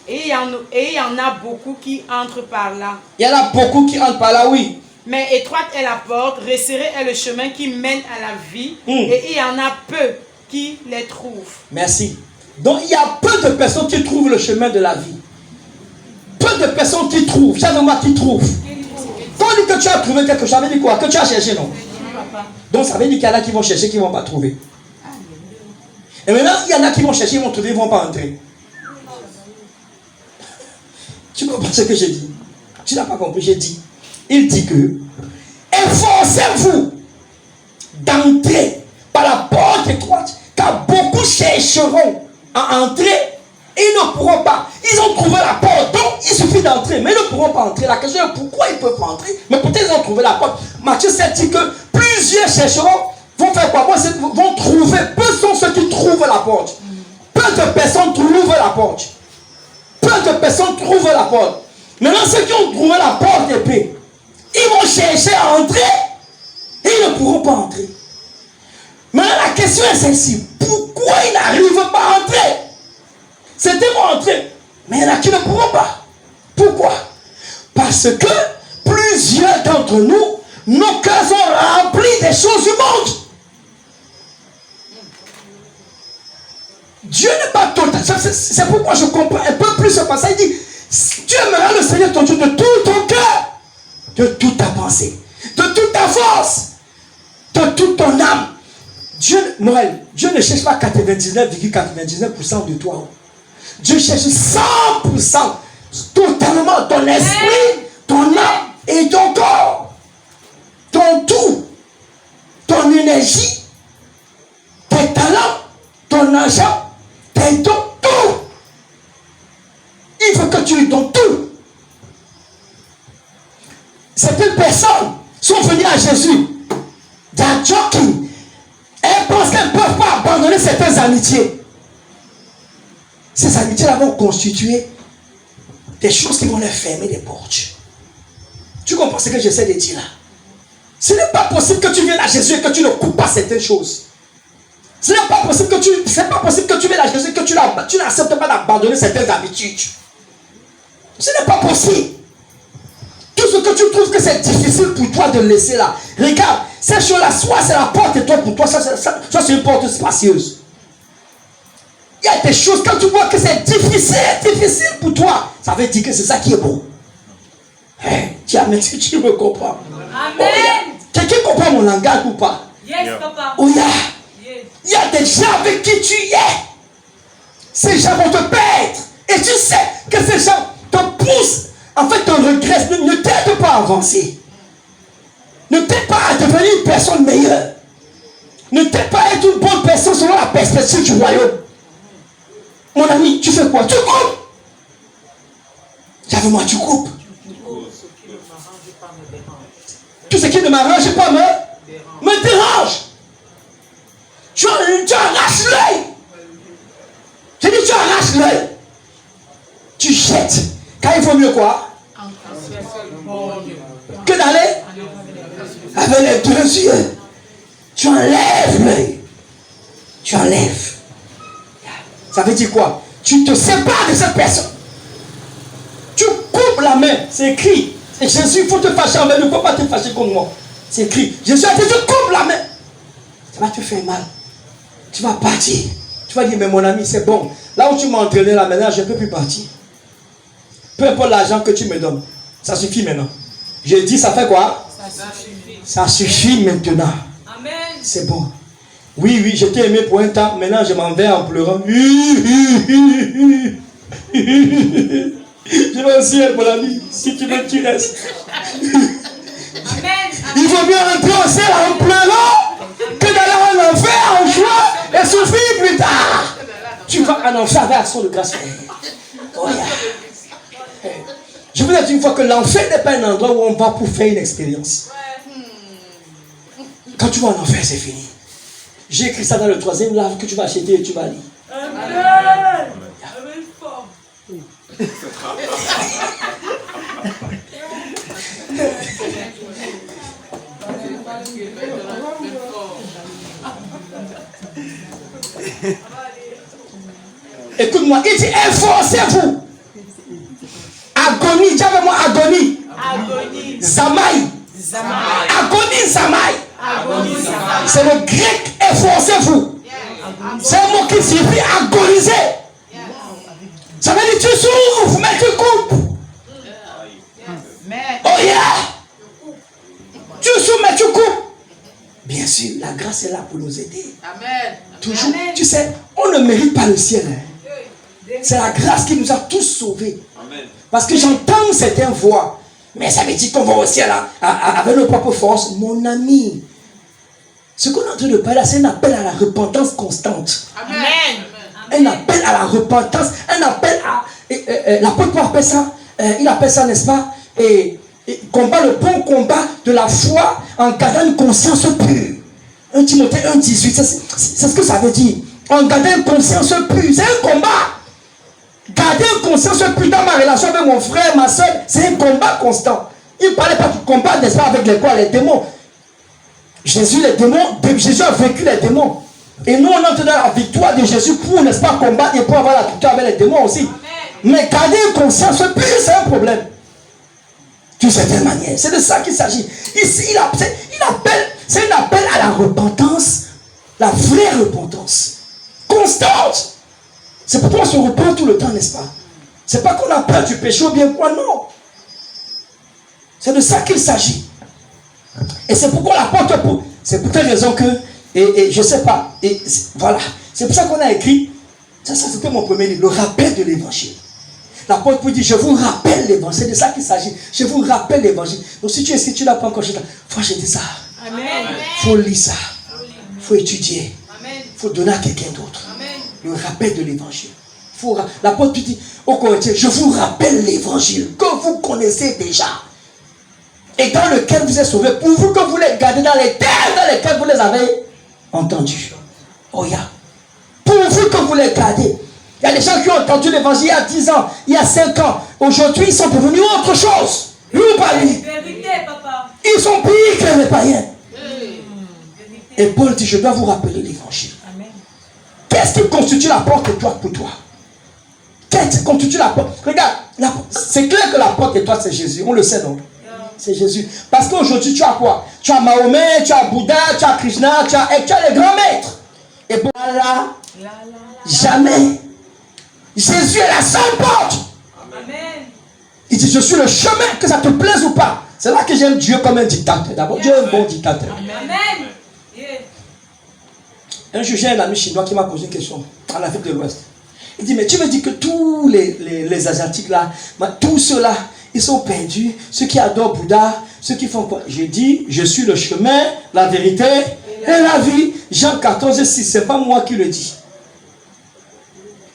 Et il y en a beaucoup qui entrent par là. Il y en a beaucoup qui entrent par là, oui. Mais étroite est la porte, resserré est le chemin qui mène à la vie, et il y en a peu qui les trouvent. Merci. Donc il y a peu de personnes qui trouvent le chemin de la vie. Peu de personnes qui trouvent. J'avais moi qui trouvent. Quand on dit que tu as trouvé quelque chose, ça veut dire quoi? Que tu as cherché, non? Donc ça veut dire qu'il y en a qui vont chercher, qui ne vont pas trouver. Et maintenant, il y en a qui vont chercher, ils vont trouver, ils ne vont pas entrer. Tu comprends ce que j'ai dit? Tu n'as pas compris, j'ai dit. Il dit que efforcez-vous d'entrer par la porte étroite, car beaucoup chercheront à entrer et ils ne pourront pas. Ils ont trouvé la porte, donc il suffit d'entrer, mais ils ne pourront pas entrer. La question est pourquoi ils ne peuvent pas entrer? Mais peut-être ils ont trouvé la porte. Matthieu 7 dit que plusieurs chercheront, vont faire quoi? Vont trouver. Peu sont ceux qui trouvent la porte. Peu de personnes trouvent la porte. Peu de personnes trouvent la porte. Maintenant, ceux qui ont trouvé la porte d'épée, ils vont chercher à entrer et ils ne pourront pas entrer. Maintenant, la question est celle-ci. Pourquoi ils n'arrivent pas à entrer? C'était pour entrer. Mais il y en a qui ne pourront pas. Pourquoi? Parce que plusieurs d'entre nous, nos cœurs sont remplis des choses du monde. Dieu n'est pas total. C'est pourquoi je comprends un peu plus ce passage. Il dit, tu aimeras le Seigneur ton Dieu de tout ton cœur, de toute ta pensée, de toute ta force, de toute ton âme. Dieu ne cherche pas 99,99% de toi. Dieu cherche 100%, totalement ton esprit, ton âme et ton corps. Ton tout, ton énergie, tes talents, ton argent, tes dons, tout. Il faut que tu lui donnes tout. Certaines personnes sont venues à Jésus. They are joking. Elles pensent qu'elles ne peuvent pas abandonner certaines amitiés. Ces amitiés-là vont constituer des choses qui vont leur fermer des portes. Tu comprends ce que j'essaie de dire là? Ce n'est pas possible que tu viennes à Jésus et que tu ne coupes pas certaines choses. Ce n'est pas possible que tu viennes à Jésus et que tu n'acceptes pas d'abandonner certaines habitudes. Ce n'est pas possible. Tout ce que tu trouves que c'est difficile pour toi de laisser là, regarde, ces choses-là, soit c'est la porte et toi pour toi, soit c'est une porte spacieuse. Il y a des choses, quand tu vois que c'est difficile pour toi, ça veut dire que c'est ça qui est beau. Tiens, mais si tu me comprends. Amen. Quelqu'un comprend mon langage ou pas? Yes, papa. Oh, il y a des gens avec qui tu y es. Ces gens vont te perdre. Et tu sais que ces gens te poussent. En fait, te regressent. Ne t'aident pas à avancer. Ne t'aide pas à devenir une personne meilleure. Ne t'aide pas à être une bonne personne selon la perspective du royaume. Mon ami, tu fais quoi? Tu coupes. J'avais moi, tu coupes. Tout ce qui ne m'arrange pas me dérange. Tu arraches l'œil. Je dis, tu arraches l'œil. Tu jettes. Car il vaut mieux quoi? Que d'aller avec les deux yeux. Tu enlèves l'œil. Tu enlèves. Ça veut dire quoi? Tu te sépares de cette personne. Tu coupes la main. C'est écrit. Et Jésus, il faut te fâcher avec lui. Il ne faut pas te fâcher contre moi. C'est écrit. Jésus a dit, tu coupes la main. Ça va te faire mal. Tu vas partir. Tu vas dire, mais mon ami, c'est bon. Là où tu m'as entraîné là maintenant, je ne peux plus partir. Peu importe l'argent que tu me donnes. Ça suffit maintenant. J'ai dit, ça fait quoi? Ça suffit maintenant. Amen. C'est bon. Oui, je t'ai aimé pour un temps. Maintenant, je m'en vais en pleurant. Je vais aussi être mon ami. Si tu veux, tu restes. Amen. Il vaut mieux rentrer au ciel en pleurant que d'aller en enfer en joie et souffrir plus tard. Tu vas en enfer avec action de grâce. Oh, yeah. Je vous ai dit une fois que l'enfer n'est pas un endroit où on va pour faire une expérience. Quand tu vas en enfer, c'est fini. J'ai écrit ça dans le 3e livre que tu vas acheter et tu vas lire. Amen. Écoute-moi, il dit efforcez-vous. Agonie, dis avec moi agonie. Agonie. Zamaï. Agonie, zamaï. C'est le grec efforcez-vous. C'est un mot qui signifie agoniser. Ça veut dire tu souffres, mais tu coupes. Oh yeah. Tu souffres, mais tu coupes. Bien sûr, la grâce est là pour nous aider. Amen. Toujours, tu sais, on ne mérite pas le ciel. C'est la grâce qui nous a tous sauvés. Parce que j'entends certaines voix. Mais ça veut dire qu'on va au ciel avec nos propres forces. Mon ami, ce qu'on est en train de parler là, c'est un appel à la repentance constante. Amen. Un appel à la repentance. Un appel à... l'apôtre Paul appelle ça, il appelle ça, n'est-ce pas, combat le bon combat de la foi en gardant une conscience pure. 1 Timothée 1,18, c'est ce que ça veut dire. En gardant une conscience pure. C'est un combat. Garder une conscience pure dans ma relation avec mon frère, ma soeur, c'est un combat constant. Il ne parlait pas du combat, n'est-ce pas, avec les démons. Jésus a vaincu les démons. Et nous, on entre dans la victoire de Jésus pour, n'est-ce pas, combattre et pour avoir la victoire avec les démons aussi. Amen. Mais garder une conscience pure, c'est un problème. D'une certaine manière. C'est de ça qu'il s'agit. Ici, c'est un appel à la repentance, la vraie repentance, constante. C'est pourquoi on se repent tout le temps, n'est-ce pas? C'est pas qu'on a peur du péché ou bien quoi, non. C'est de ça qu'il s'agit. Et c'est pourquoi l'apôtre Paul, c'est pour telle raison que, et je sais pas, et voilà, c'est pour ça qu'on a écrit, ça c'était mon premier livre, le rappel de l'évangile. L'apôtre Paul dit, je vous rappelle l'évangile, c'est de ça qu'il s'agit, je vous rappelle l'évangile. Donc si tu es, si tu l'as pas encore, faut acheter ça. Amen. Faut lire ça. Faut étudier. Faut donner à quelqu'un d'autre. Le rappel de l'évangile. L'apôtre dit aux Corinthiens, je vous rappelle l'évangile que vous connaissez déjà et dans lequel vous êtes sauvés, pour vous que vous les gardez dans les terres dans lesquelles vous les avez entendus. Oh yeah. Pour vous que vous les gardez. Il y a des gens qui ont entendu l'évangile il y a 10 ans, il y a 5 ans. Aujourd'hui, ils sont devenus autre chose. Lui ou pas lui? Ils sont pires que les païens. Et Paul dit, je dois vous rappeler l'évangile. Qu'est-ce qui constitue la porte étroite pour toi? Qu'est-ce qui constitue la porte? Regarde, c'est clair que la porte étroite, c'est Jésus. On le sait, non? C'est Jésus. Parce qu'aujourd'hui, tu as quoi? Tu as Mahomet, tu as Bouddha, tu as Krishna, tu as les grands maîtres. Et pour là, jamais. Jésus est la seule porte. Amen. Il dit, je suis le chemin, que ça te plaise ou pas. C'est là que j'aime Dieu comme un dictateur. D'abord, Dieu est un bon dictateur. Amen. Un jour, j'ai un ami chinois qui m'a posé une question en Afrique de l'Ouest. Il dit, mais tu me dis que tous les Asiatiques là, tous ceux-là, ils sont perdus. Ceux qui adorent Bouddha, ceux qui font quoi? J'ai dit, je suis le chemin, la vérité et la vie. Jean 14, 6, c'est pas moi qui le dis.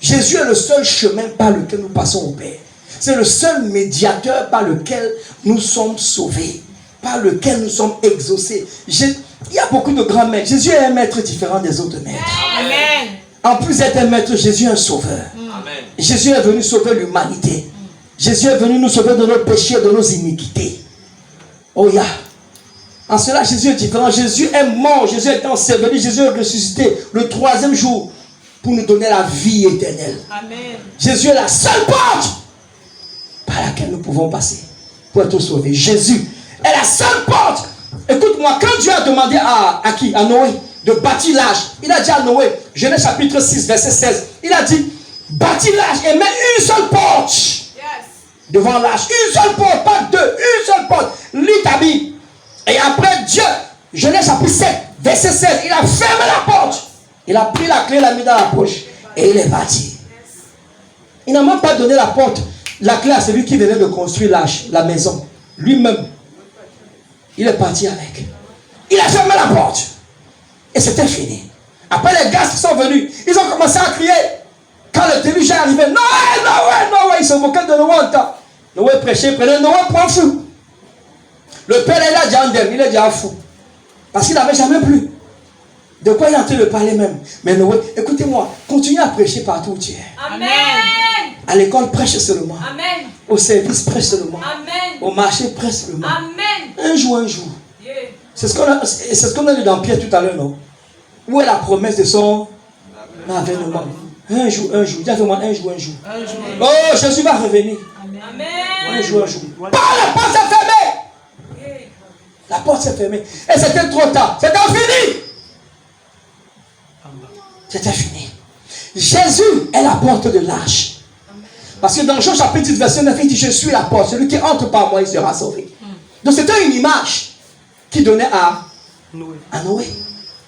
Jésus est le seul chemin par lequel nous passons au Père. C'est le seul médiateur par lequel nous sommes sauvés, par lequel nous sommes exaucés. Il y a beaucoup de grands maîtres. Jésus est un maître différent des autres maîtres. Amen. En plus d'être un maître, Jésus est un sauveur. Amen. Jésus est venu sauver l'humanité. Jésus est venu nous sauver de nos péchés et de nos iniquités. Oh yeah. En cela, Jésus est différent. Jésus est mort. Jésus est enseveli. Jésus est ressuscité le 3e jour pour nous donner la vie éternelle. Amen. Jésus est la seule porte par laquelle nous pouvons passer pour être sauvés. Jésus est la seule porte. Écoute-moi, quand Dieu a demandé à qui? À Noé de bâtir l'arche. Il a dit à Noé, Genèse chapitre 6, verset 16, il a dit, bâtis l'arche et mets une seule porte devant l'arche. Une seule porte, pas deux, une seule porte. Lis ta Bible. Et après Dieu, Genèse chapitre 7, verset 16, il a fermé la porte. Il a pris la clé, l'a mis dans la poche et il est parti. Il n'a même pas donné la porte, la clé à celui qui venait de construire l'arche, la maison. Lui-même, il est parti avec. Il a fermé la porte. Et c'était fini. Après, les gars sont venus. Ils ont commencé à crier. Quand le déluge est arrivé, Noé, Noé, Noé. Ils se moquaient de Noé en temps. Noé prêchait, prenait Noé pour un fou. Le père est là, il est déjà fou. Parce qu'il n'avait jamais plu. De quoi il est en train de parler même. Mais Noé, écoutez-moi, continuez à prêcher partout où tu es. Amen. À l'école, prêche seulement. Amen. Au service, prêche seulement. Amen. Au marché, prêche seulement. Amen. Un jour, un jour. Yeah. C'est ce qu'on a dit dans Pierre tout à l'heure, non? Où est la promesse de son avènement? Un jour, un jour. Dis moi un jour, un jour. Oh, Jésus va revenir. Amen. Un jour, un jour. Pas la porte s'est fermée. La porte s'est fermée. Et c'était trop tard. C'était fini. C'était fini. Jésus est la porte de l'arche. Parce que dans Jean chapitre 10, verset 9, il dit, je suis la porte. Celui qui entre par moi, il sera sauvé. Donc c'était une image qui donnait à Noé.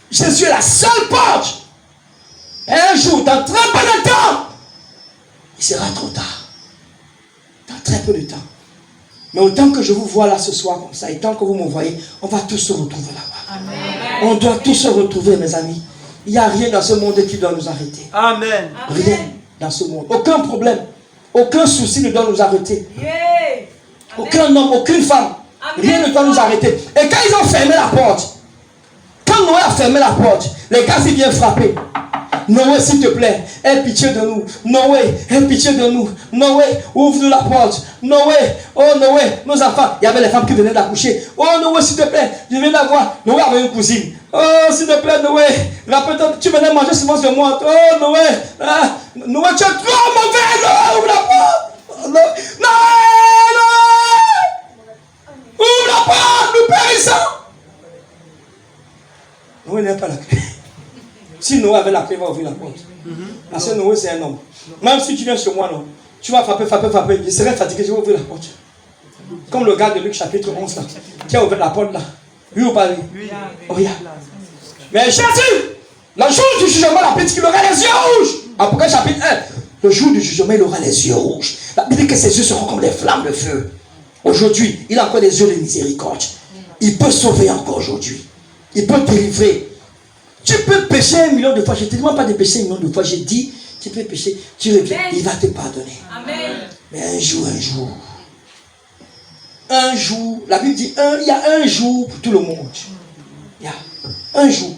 Jésus est la seule porte. Et un jour, dans très peu de temps, il sera trop tard. Dans très peu de temps. Mais autant que je vous vois là ce soir comme ça, et tant que vous me voyez, on va tous se retrouver là-bas. On doit tous se retrouver, mes amis. Il n'y a rien dans ce monde qui doit nous arrêter. Amen. Rien dans ce monde. Aucun problème. Aucun souci ne doit nous arrêter. Yeah. Aucun homme, aucune femme. Rien ne doit nous arrêter. Et quand ils ont fermé la porte, quand Noé a fermé la porte, les gars s'y viennent frapper. Noé, s'il te plaît, aie pitié de nous. Noé, aie pitié de nous. Noé, ouvre-nous la porte. Noé, oh Noé, nos enfants. Il y avait les femmes qui venaient d'accoucher. Oh Noé, s'il te plaît, je viens d'avoir. Noé avait une cousine. Oh, s'il te plaît, Noé, rappelle-toi, tu venais manger semence de moi. Oh Noé, Noé, tu es trop mauvais. Noé, ouvre la porte. Noé, ouvre la porte, nous périssons. Noé n'a pas la clé. Si Noé avait la clé, il va ouvrir la porte. Parce que Noé, c'est un homme. Même si tu viens chez moi, non, tu vas frapper. Je serai fatigué, je vais ouvrir la porte. Comme le gars de Luc chapitre 11, là, qui a ouvert la porte là. Lui ou pas lui? Oh, yeah. Mais Jésus, le jour du jugement, la petite, il aura les yeux rouges. Apocalypse chapitre 1. Le jour du jugement, il aura les yeux rouges. La Bible dit que ses yeux seront comme des flammes de feu. Aujourd'hui, il a encore des yeux de miséricorde. Il peut sauver encore aujourd'hui. Il peut délivrer. Tu peux pécher 1 million de fois. Je ne te demande pas de pécher 1 million de fois. J'ai dit, tu peux pécher. Tu reviens. Il va te pardonner. Amen. Mais un jour. Un jour. La Bible dit, il y a un jour pour tout le monde. Il y a un jour.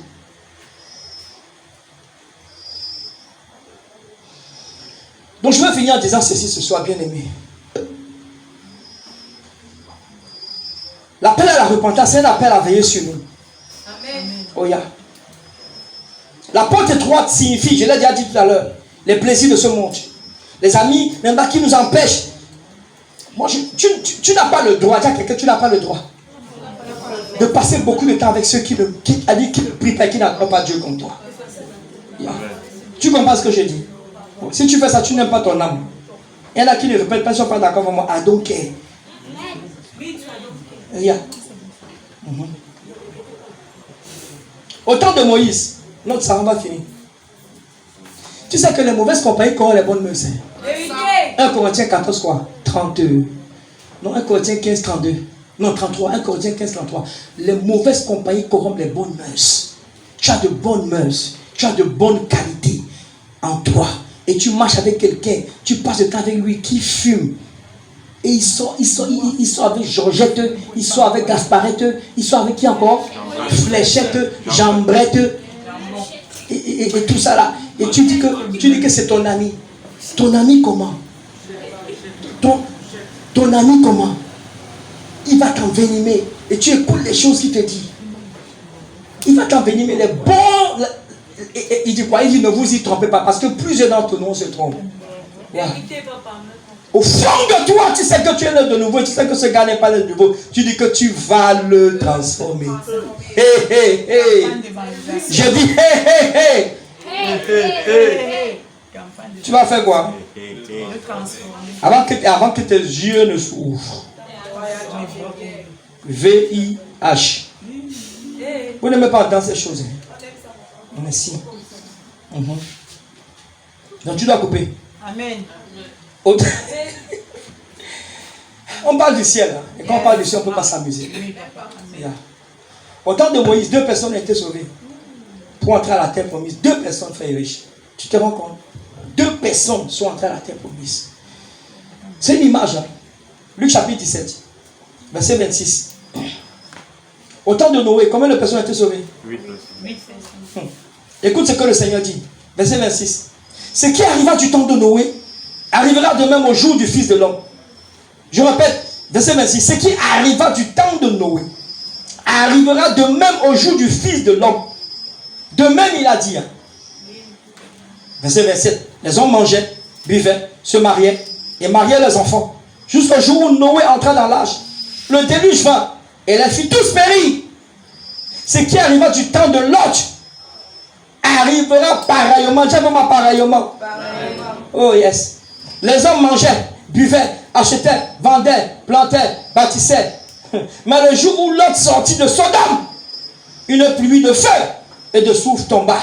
Donc je vais finir en disant ceci ce soir, bien aimé. L'appel à la repentance, c'est un appel à veiller sur nous. Amen. Oh, yeah. La porte étroite signifie, je l'ai déjà dit tout à l'heure, les plaisirs de ce monde. Les amis, même qui nous empêchent. Moi, tu n'as pas le droit, dis à quelqu'un, tu n'as pas le droit de passer beaucoup de temps avec ceux qui ne prient pas et qui n'attendent pas Dieu comme toi. Yeah. Tu comprends ce que je dis? Si tu fais ça, tu n'aimes pas ton âme. Il y en a qui ne répètent pas, ils ne sont pas d'accord avec moi. I don't care. Yeah. Au temps de Moïse, notre sarah va finir. Tu sais que les mauvaises compagnies corrompent les bonnes mœurs. 1 Corinthiens 14, quoi? 32. Non, 1 Corinthiens 15, 32. Non, 33. 1 Corinthiens 15, 33. Les mauvaises compagnies corrompent les bonnes mœurs. Tu as de bonnes mœurs. Tu as de bonnes qualités en toi. Et tu marches avec quelqu'un. Tu passes le temps avec lui qui fume. Et il sort avec Georgette. Il sort avec Gasparette. Il sort avec qui encore? Fléchette, Jambrette. Et tout ça là. Et tu dis que c'est ton ami. Ton ami comment? Ton ami comment? Il va t'envenimer. Et tu écoutes les choses qu'il te dit. Il va t'envenimer les bons. Et il dit quoi? Il dit ne vous y trompez pas. Parce que plusieurs d'entre nous se trompent. Ouais. Au fond de toi, tu sais que tu es le de nouveau. Tu sais que ce gars n'est pas le de nouveau. Tu dis que tu vas le transformer. Hé, hé, hé. Je dis hé, hé, hé. Tu vas faire quoi? Avant que tes yeux ne s'ouvrent. VIH. Vous n'aimez pas entendre ces choses. Merci. Donc tu dois couper. Amen. On parle du ciel. Hein. Et quand on parle du ciel, on ne peut pas s'amuser. Yeah. Au temps de Moïse, 2 personnes ont été sauvées pour entrer à la terre promise. 2 personnes, frère riche. Tu te rends compte? 2 personnes sont entrées à la terre promise. C'est une image. Hein. Luc chapitre 17, verset 26. Au temps de Noé, combien de personnes ont été sauvées? 8 personnes. Écoute ce que le Seigneur dit. Verset 26. Ce qui arriva du temps de Noé arrivera de même au jour du Fils de l'homme. Je répète, verset 26. Ce qui arriva du temps de Noé arrivera de même au jour du Fils de l'homme. De même, il a dit. Hein. Verset 27. Les hommes mangeaient, buvaient, se mariaient et mariaient leurs enfants. Jusqu'au jour où Noé entra dans l'âge. Le déluge vint et les filles tous périrent. Ce qui arriva du temps de Lot arrivera pareillement. Dis moi pareillement. Oh yes. Les hommes mangeaient, buvaient, achetaient, vendaient, plantaient, bâtissaient. Mais le jour où Lot sortit de Sodome, une pluie de feu et de soufre tomba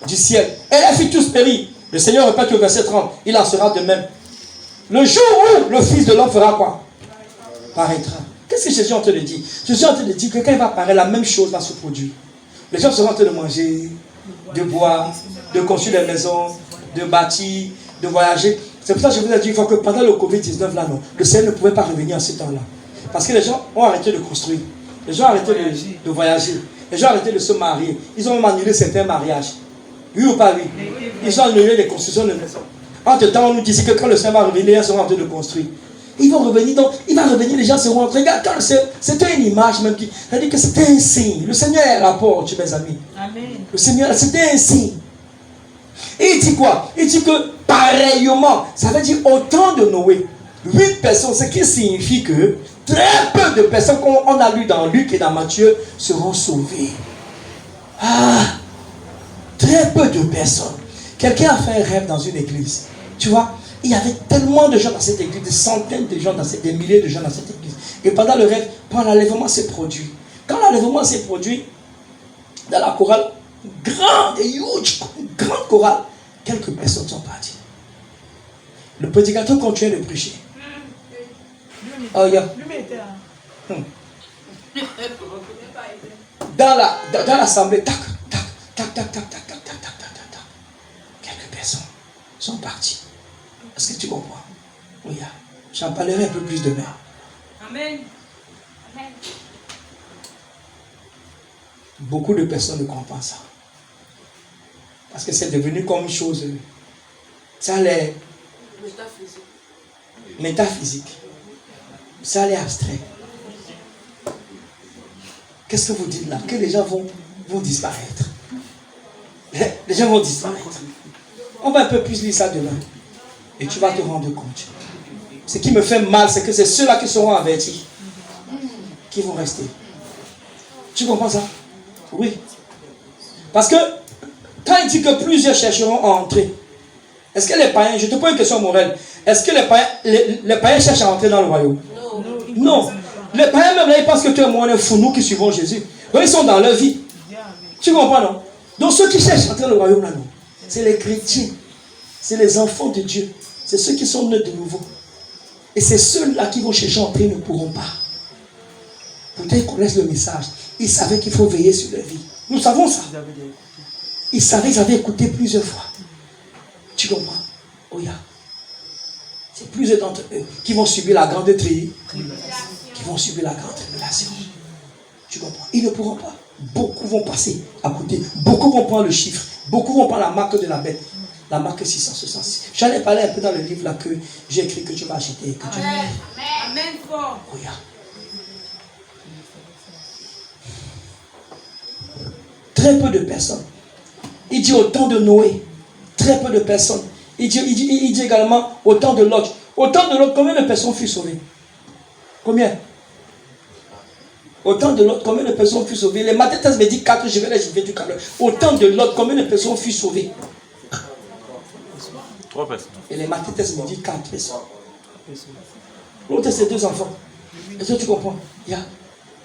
du ciel. Et les filles tous périrent. Le Seigneur répète au verset 30. Il en sera de même. Le jour où le Fils de l'homme fera quoi? Paraîtra. Qu'est-ce que Jésus est en train de dire? Jésus est en train de dire que quand il va paraître, la même chose va se produire. Les gens seront en train de manger, de boire, de construire des maisons, de bâtir, de voyager. C'est pour ça que je vous ai dit que pendant le Covid-19, là, non, le Seigneur ne pouvait pas revenir en ce temps-là. Parce que les gens ont arrêté de construire. Les gens ont arrêté de voyager. Les gens ont arrêté de se marier. Ils ont même annulé certains mariages. Oui ou pas oui? Ils ont annulé les constructions de maisons. Entre-temps, on nous disait que quand le Seigneur va revenir, ils seront en train de construire. Ils vont revenir, donc il va revenir, les gens seront en train. Regarde, c'était une image même qui. C'est-à-dire que c'était un signe. Le Seigneur est à la porte, mes amis. Amen. Le Seigneur, c'était un signe. Et il dit quoi? Il dit que pareillement, ça veut dire au temps de Noé, 8 personnes, ce qui signifie que très peu de personnes qu'on a lu dans Luc et dans Matthieu seront sauvées. Ah, très peu de personnes. Quelqu'un a fait un rêve dans une église. Tu vois, il y avait tellement de gens dans cette église, des centaines de gens, des milliers de gens dans cette église. Et pendant le rêve, quand l'enlèvement s'est produit, dans la chorale, grande chorale, quelques personnes sont parties. Le prédicateur continuait de prêcher. Oh, yeah. Dans l'assemblée, tac, tac, tac, tac, tac, tac, tac, tac, tac, tac, tac. Quelques personnes sont parties. Est-ce que tu comprends? Oui, j'en parlerai un peu plus demain. Amen. Amen. Beaucoup de personnes ne comprennent ça. Parce que c'est devenu comme une chose. Ça a l'air métaphysique. Ça a l'air abstrait. Qu'est-ce que vous dites là? Que les gens vont disparaître. Les gens vont disparaître. On va un peu plus lire ça demain. Et tu vas te rendre compte. Ce qui me fait mal, c'est que c'est ceux-là qui seront avertis qui vont rester. Tu comprends ça? Oui. Parce que quand il dit que plusieurs chercheront à entrer, est-ce que les païens, je te pose une question morale, est-ce que les païens cherchent à entrer dans le royaume? Non. Les païens même là, ils pensent que tu es moi, on est fou, nous qui suivons Jésus. Donc ils sont dans leur vie. Tu comprends, non? Donc ceux qui cherchent à entrer dans le royaume là, non. C'est les chrétiens. C'est les enfants de Dieu. C'est ceux qui sont nés de nouveau. Et c'est ceux-là qui vont chercher à entrer ne pourront pas. Pourtant ils connaissent le message. Ils savaient qu'il faut veiller sur leur vie. Nous savons ça. Ils savaient, ils avaient écouté plusieurs fois. Tu comprends? Oh yeah. C'est plusieurs d'entre eux qui vont subir la grande tribulation. Qui vont subir la grande tribulation. Tu comprends? Ils ne pourront pas. Beaucoup vont passer à côté. Beaucoup vont prendre le chiffre. Beaucoup vont prendre la marque de la bête. La marque 666. J'en ai parlé un peu dans le livre là que j'ai écrit que tu m'as acheté. Que tu m'as... Amen. Fort. Oh yeah. Très peu de personnes. Il dit au temps de Noé, très peu de personnes. Il dit également au temps de Lot. Au temps de Lot, combien de personnes furent sauvées? Combien? Au temps de Lot, combien de personnes furent sauvées? Les Matthieu me dit 4, je vais du câble. Au temps de Lot, combien de personnes furent sauvées? 3 personnes. Et les Matthieu me dit 4 personnes. L'autre, c'est 2 enfants. Est-ce que tu comprends? Yeah.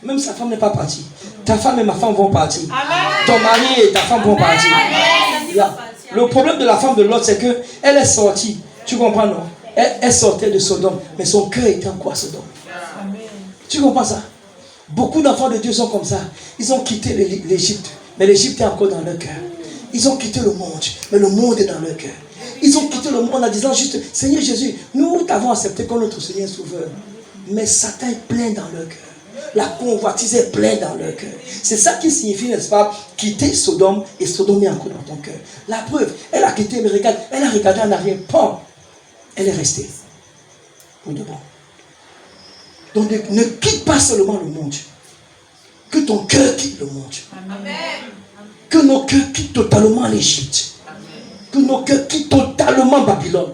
Même sa femme n'est pas partie. Ta femme et ma femme vont partir. Amen. Ton mari et ta femme vont partir. Yeah. Le problème de la femme de l'autre, c'est qu'elle est sortie. Tu comprends, non? Elle sortait de Sodome, mais son cœur était en quoi, Sodome? Amen. Tu comprends ça? Beaucoup d'enfants de Dieu sont comme ça. Ils ont quitté l'Égypte, mais l'Égypte est encore dans leur cœur. Ils ont quitté le monde, mais le monde est dans leur cœur. Ils ont quitté le monde en disant juste, Seigneur Jésus, nous t'avons accepté comme notre Seigneur Sauveur. Mais Satan est plein dans leur cœur. La convoitise est pleine dans leur cœur. C'est ça qui signifie, n'est-ce pas, quitter Sodome, et Sodome est encore dans ton cœur. La preuve, elle a quitté, mais regarde, elle a regardé en arrière, pam, elle est restée. Pour de bon. Donc ne quitte pas seulement le monde. Que ton cœur quitte le monde. Amen. Que nos cœurs quittent totalement l'Égypte. Que nos cœurs quittent totalement Babylone.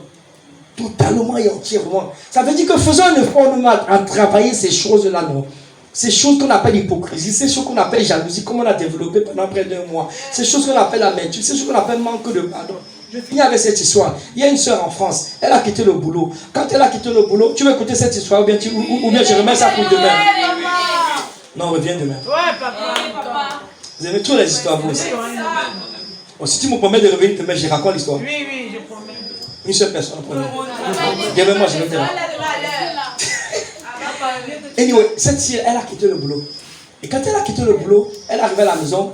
Totalement et entièrement. Ça veut dire que faisons un effort à travailler ces choses-là, non? Ces choses qu'on appelle hypocrisie, ces choses qu'on appelle jalousie, comme on a développé pendant près d'1 mois. Ces choses qu'on appelle amertume, ces choses qu'on appelle manque de pardon. Je finis avec cette histoire. Il y a une soeur en France, elle a quitté le boulot. Quand elle a quitté le boulot, tu veux écouter cette histoire ou bien je remets ça pour demain? Non, reviens demain. Ouais, papa. Vous aimez toutes les histoires, vous aussi. Oh, si tu me promets de revenir demain, je raconte l'histoire. Oui, je promets. Une seule personne, promet. Dis-moi, je vais te dire. Anyway, cette fille, elle a quitté le boulot. Et quand elle a quitté le boulot, elle est arrivée à la maison.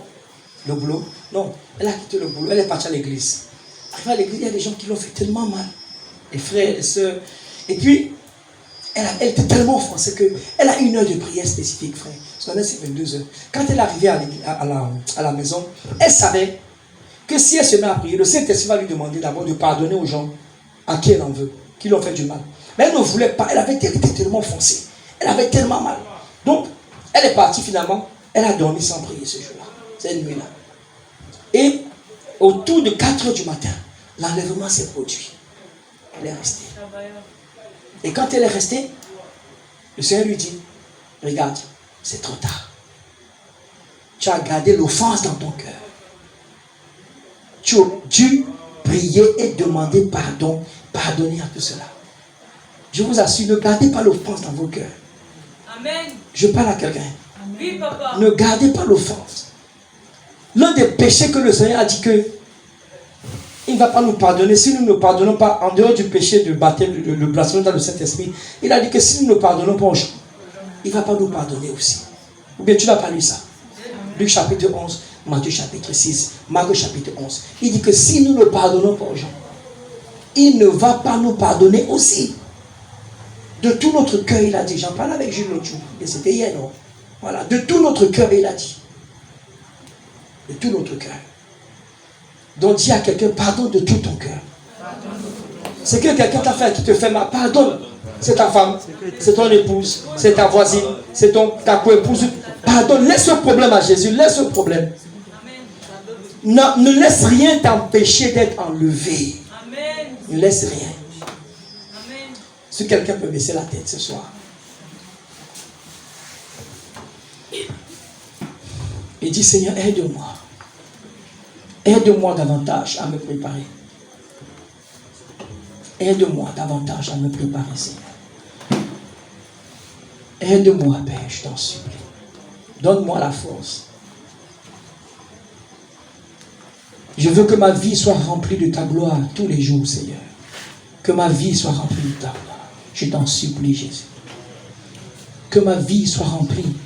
Le boulot, non, elle a quitté le boulot, elle est partie à l'église. Arrivée à l'église, il y a des gens qui l'ont fait tellement mal. Les frères, les soeurs. Et puis, elle était tellement offensée qu'elle a 1 heure de prière spécifique, frère. Son année, c'est 22 heures. Quand elle est arrivée à la maison, elle savait que si elle se met à prier, le Saint-Esprit va lui demander d'abord de pardonner aux gens à qui elle en veut, qui lui ont fait du mal. Mais elle ne voulait pas, elle avait été tellement offensée. Elle avait tellement mal. Donc, elle est partie finalement, elle a dormi sans prier ce jour-là, cette nuit-là. Et autour de 4 heures du matin, l'enlèvement s'est produit. Elle est restée. Et quand elle est restée, le Seigneur lui dit, regarde, c'est trop tard. Tu as gardé l'offense dans ton cœur. Tu as dû prier et demander pardon, pardonner à tout cela. Je vous assure, ne gardez pas l'offense dans vos cœurs. Amen. Je parle à quelqu'un. Oui, papa. Ne gardez pas l'offense. L'un des péchés que le Seigneur a dit que il ne va pas nous pardonner si nous ne pardonnons pas en dehors du péché de baptême, le blasphème dans le Saint-Esprit. Il a dit que si nous ne pardonnons pas aux gens, il ne va pas nous pardonner aussi. Ou bien tu n'as pas lu ça? Luc chapitre 11, Matthieu chapitre 6, Marc chapitre 11. Il dit que si nous ne pardonnons pas aux gens, il ne va pas nous pardonner aussi. De tout notre cœur, il a dit. J'en parle avec Jules l'autre jour. Et c'était hier, non? Voilà. De tout notre cœur, il a dit. De tout notre cœur. Donc dis à quelqu'un, pardonne de tout ton cœur. C'est que quelqu'un t'a fait qui te fait mal. Pardonne. C'est ta femme, c'est ton épouse, c'est ta voisine, c'est ta co-épouse. Pardonne, laisse ce problème à Jésus, laisse ce problème. Non, ne laisse rien t'empêcher d'être enlevé. Amen. Ne laisse rien. Amen. Si quelqu'un peut baisser la tête ce soir. Et dis, Seigneur, aide-moi. Aide-moi davantage à me préparer. Aide-moi davantage à me préparer, Seigneur. Aide-moi, Père, je t'en supplie. Donne-moi la force. Je veux que ma vie soit remplie de ta gloire tous les jours, Seigneur. Que ma vie soit remplie de ta gloire. Je t'en supplie, Jésus. Que ma vie soit remplie.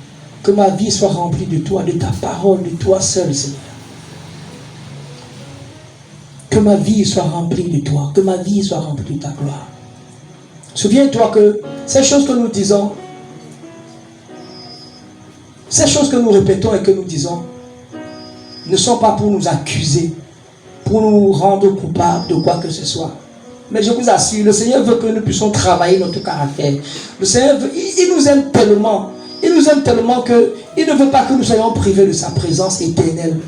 Que ma vie soit remplie de toi, de ta parole, de toi seul, Seigneur. Que ma vie soit remplie de toi. Que ma vie soit remplie de ta gloire. Souviens-toi que ces choses que nous disons, ces choses que nous répétons et que nous disons, ne sont pas pour nous accuser, pour nous rendre coupables de quoi que ce soit. Mais je vous assure, le Seigneur veut que nous puissions travailler notre caractère. Le Seigneur veut, il nous aime tellement. Il nous aime tellement qu'il ne veut pas que nous soyons privés de sa présence éternelle.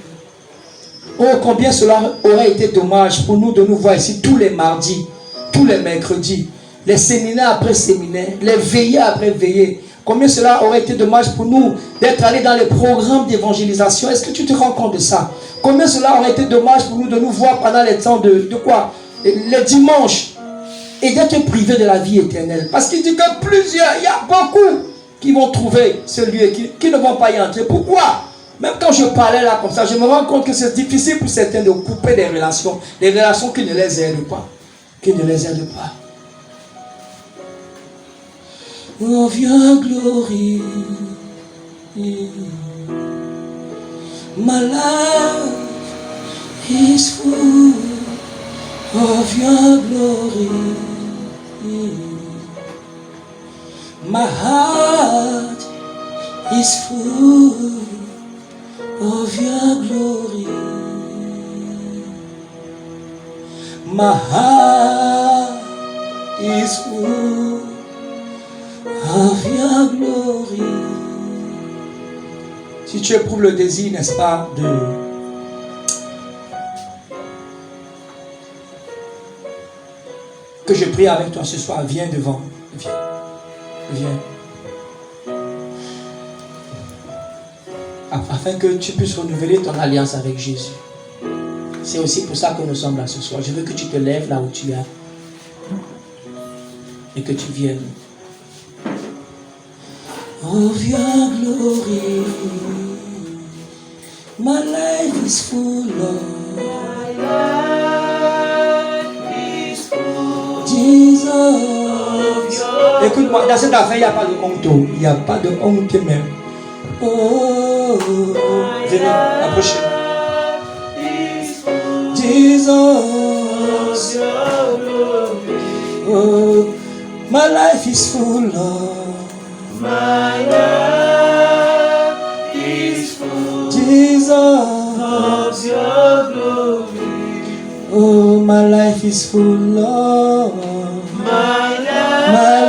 Oh, combien cela aurait été dommage pour nous de nous voir ici tous les mardis, tous les mercredis, les séminaires après séminaires, les veillées après veillées. Combien cela aurait été dommage pour nous d'être allés dans les programmes d'évangélisation. Est-ce que tu te rends compte de ça? Combien cela aurait été dommage pour nous de nous voir pendant les temps de quoi? Les dimanches. Et d'être privés de la vie éternelle. Parce qu'il dit que plusieurs, il y a beaucoup qui vont trouver ce lieu et qui ne vont pas y entrer. Pourquoi? Même quand je parlais là comme ça, je me rends compte que c'est difficile pour certains de couper des relations qui ne les aident pas. Qui ne les aident pas. Of your glory, my life is full of your glory. My heart is full of your glory. My heart is full of your glory. Si tu éprouves le désir, n'est-ce pas, que je prie avec toi ce soir, viens devant, viens. Afin que tu puisses renouveler ton alliance avec Jésus. C'est aussi pour ça que nous sommes là ce soir. Je veux que tu te lèves là où tu es et que tu viennes. Of your glory, my life is full of. My life is full. Jesus. Écoute-moi, dans cette affaire, il n'y a pas de honte. Il n'y a pas de honte même. Oh, venez, approchez. Jesus. Oh, my life is full of. My life is full, Jesus, of your glory. Oh, my life is full of. My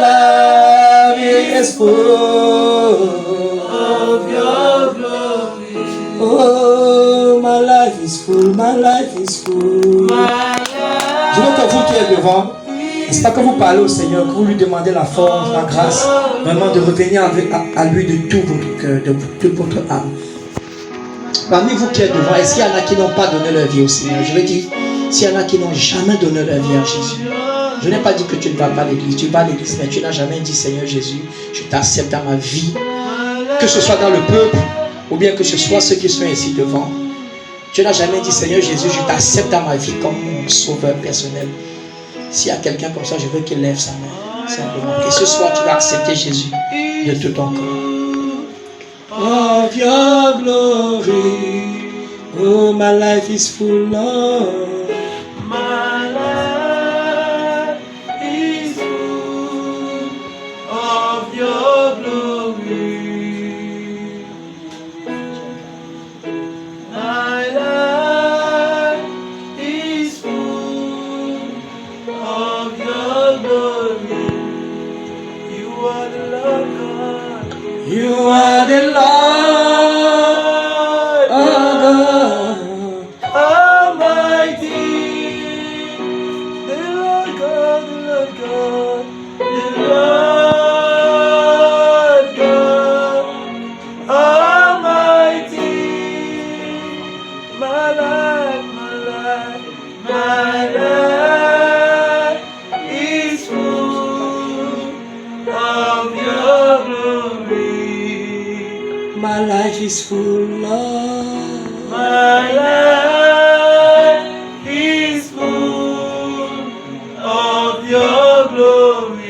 life is full of your glory. Oh, my life is full, my life is full. Je veux que vous qui êtes devant, n'est-ce pas que vous parlez au Seigneur, que vous lui demandez la force, la grâce, vraiment de revenir à lui de tout votre cœur, de toute votre âme. Parmi vous qui êtes devant, est-ce qu'il y en a qui n'ont pas donné leur vie au Seigneur? Je veux dire, s'il y en a qui n'ont jamais donné leur vie à Jésus, je n'ai pas dit que tu ne vas pas à l'église, tu vas à l'église, mais tu n'as jamais dit, Seigneur Jésus, je t'accepte dans ma vie, que ce soit dans le peuple, ou bien que ce soit ceux qui sont ici devant. Tu n'as jamais dit, Seigneur Jésus, je t'accepte dans ma vie comme mon sauveur personnel. S'il y a quelqu'un comme ça, je veux qu'il lève sa main. Simplement. Et ce soir, tu vas accepter Jésus de tout ton corps. Of your glory, oh, my life is full of. My life is full of your glory. My life is full of your glory. You are the Lord God. You are the Lord. life is full of. My life is full of your glory.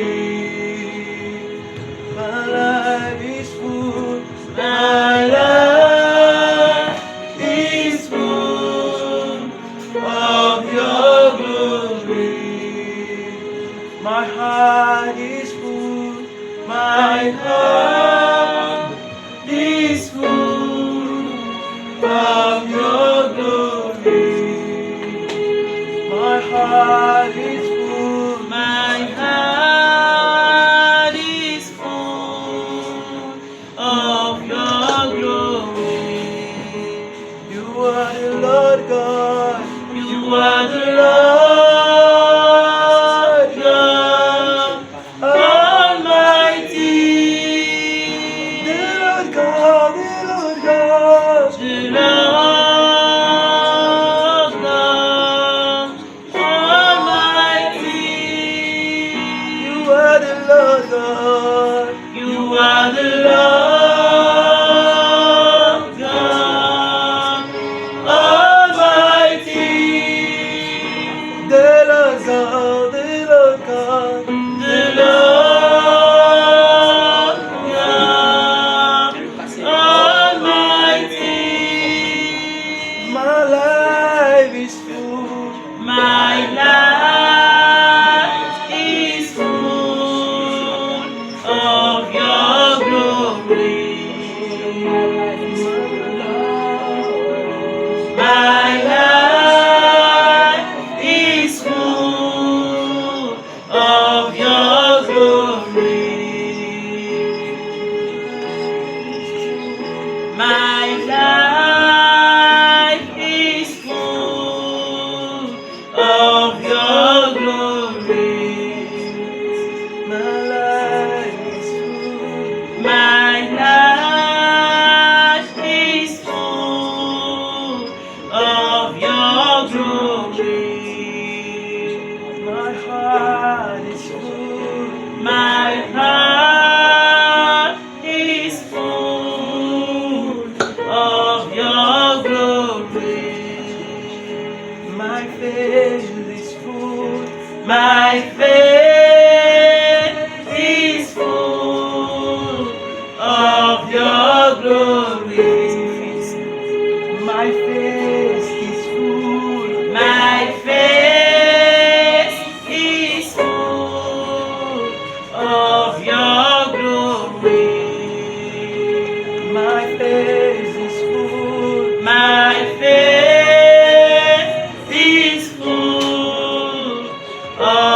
My life is full. My life is full of your glory. My heart is full. My heart is full of your glory. My heart is full. My heart is full of your glory. You are the Lord God. You are the Lord God Almighty. The Lord God, the Lord God, the Lord God Almighty. You are the Lord God. You are the Lord God Almighty. The Lord God, the Lord God, the Lord God Almighty. My life is full. My life is full of your glory. My life is full of your glory. My life is full of your glory. My life is full. My life is full of your glory. My heart is full. My heart is full of your glory. My faith is full. My faith is full of your glory. My face is full. My face is full of your glory. My face is full. My face is full of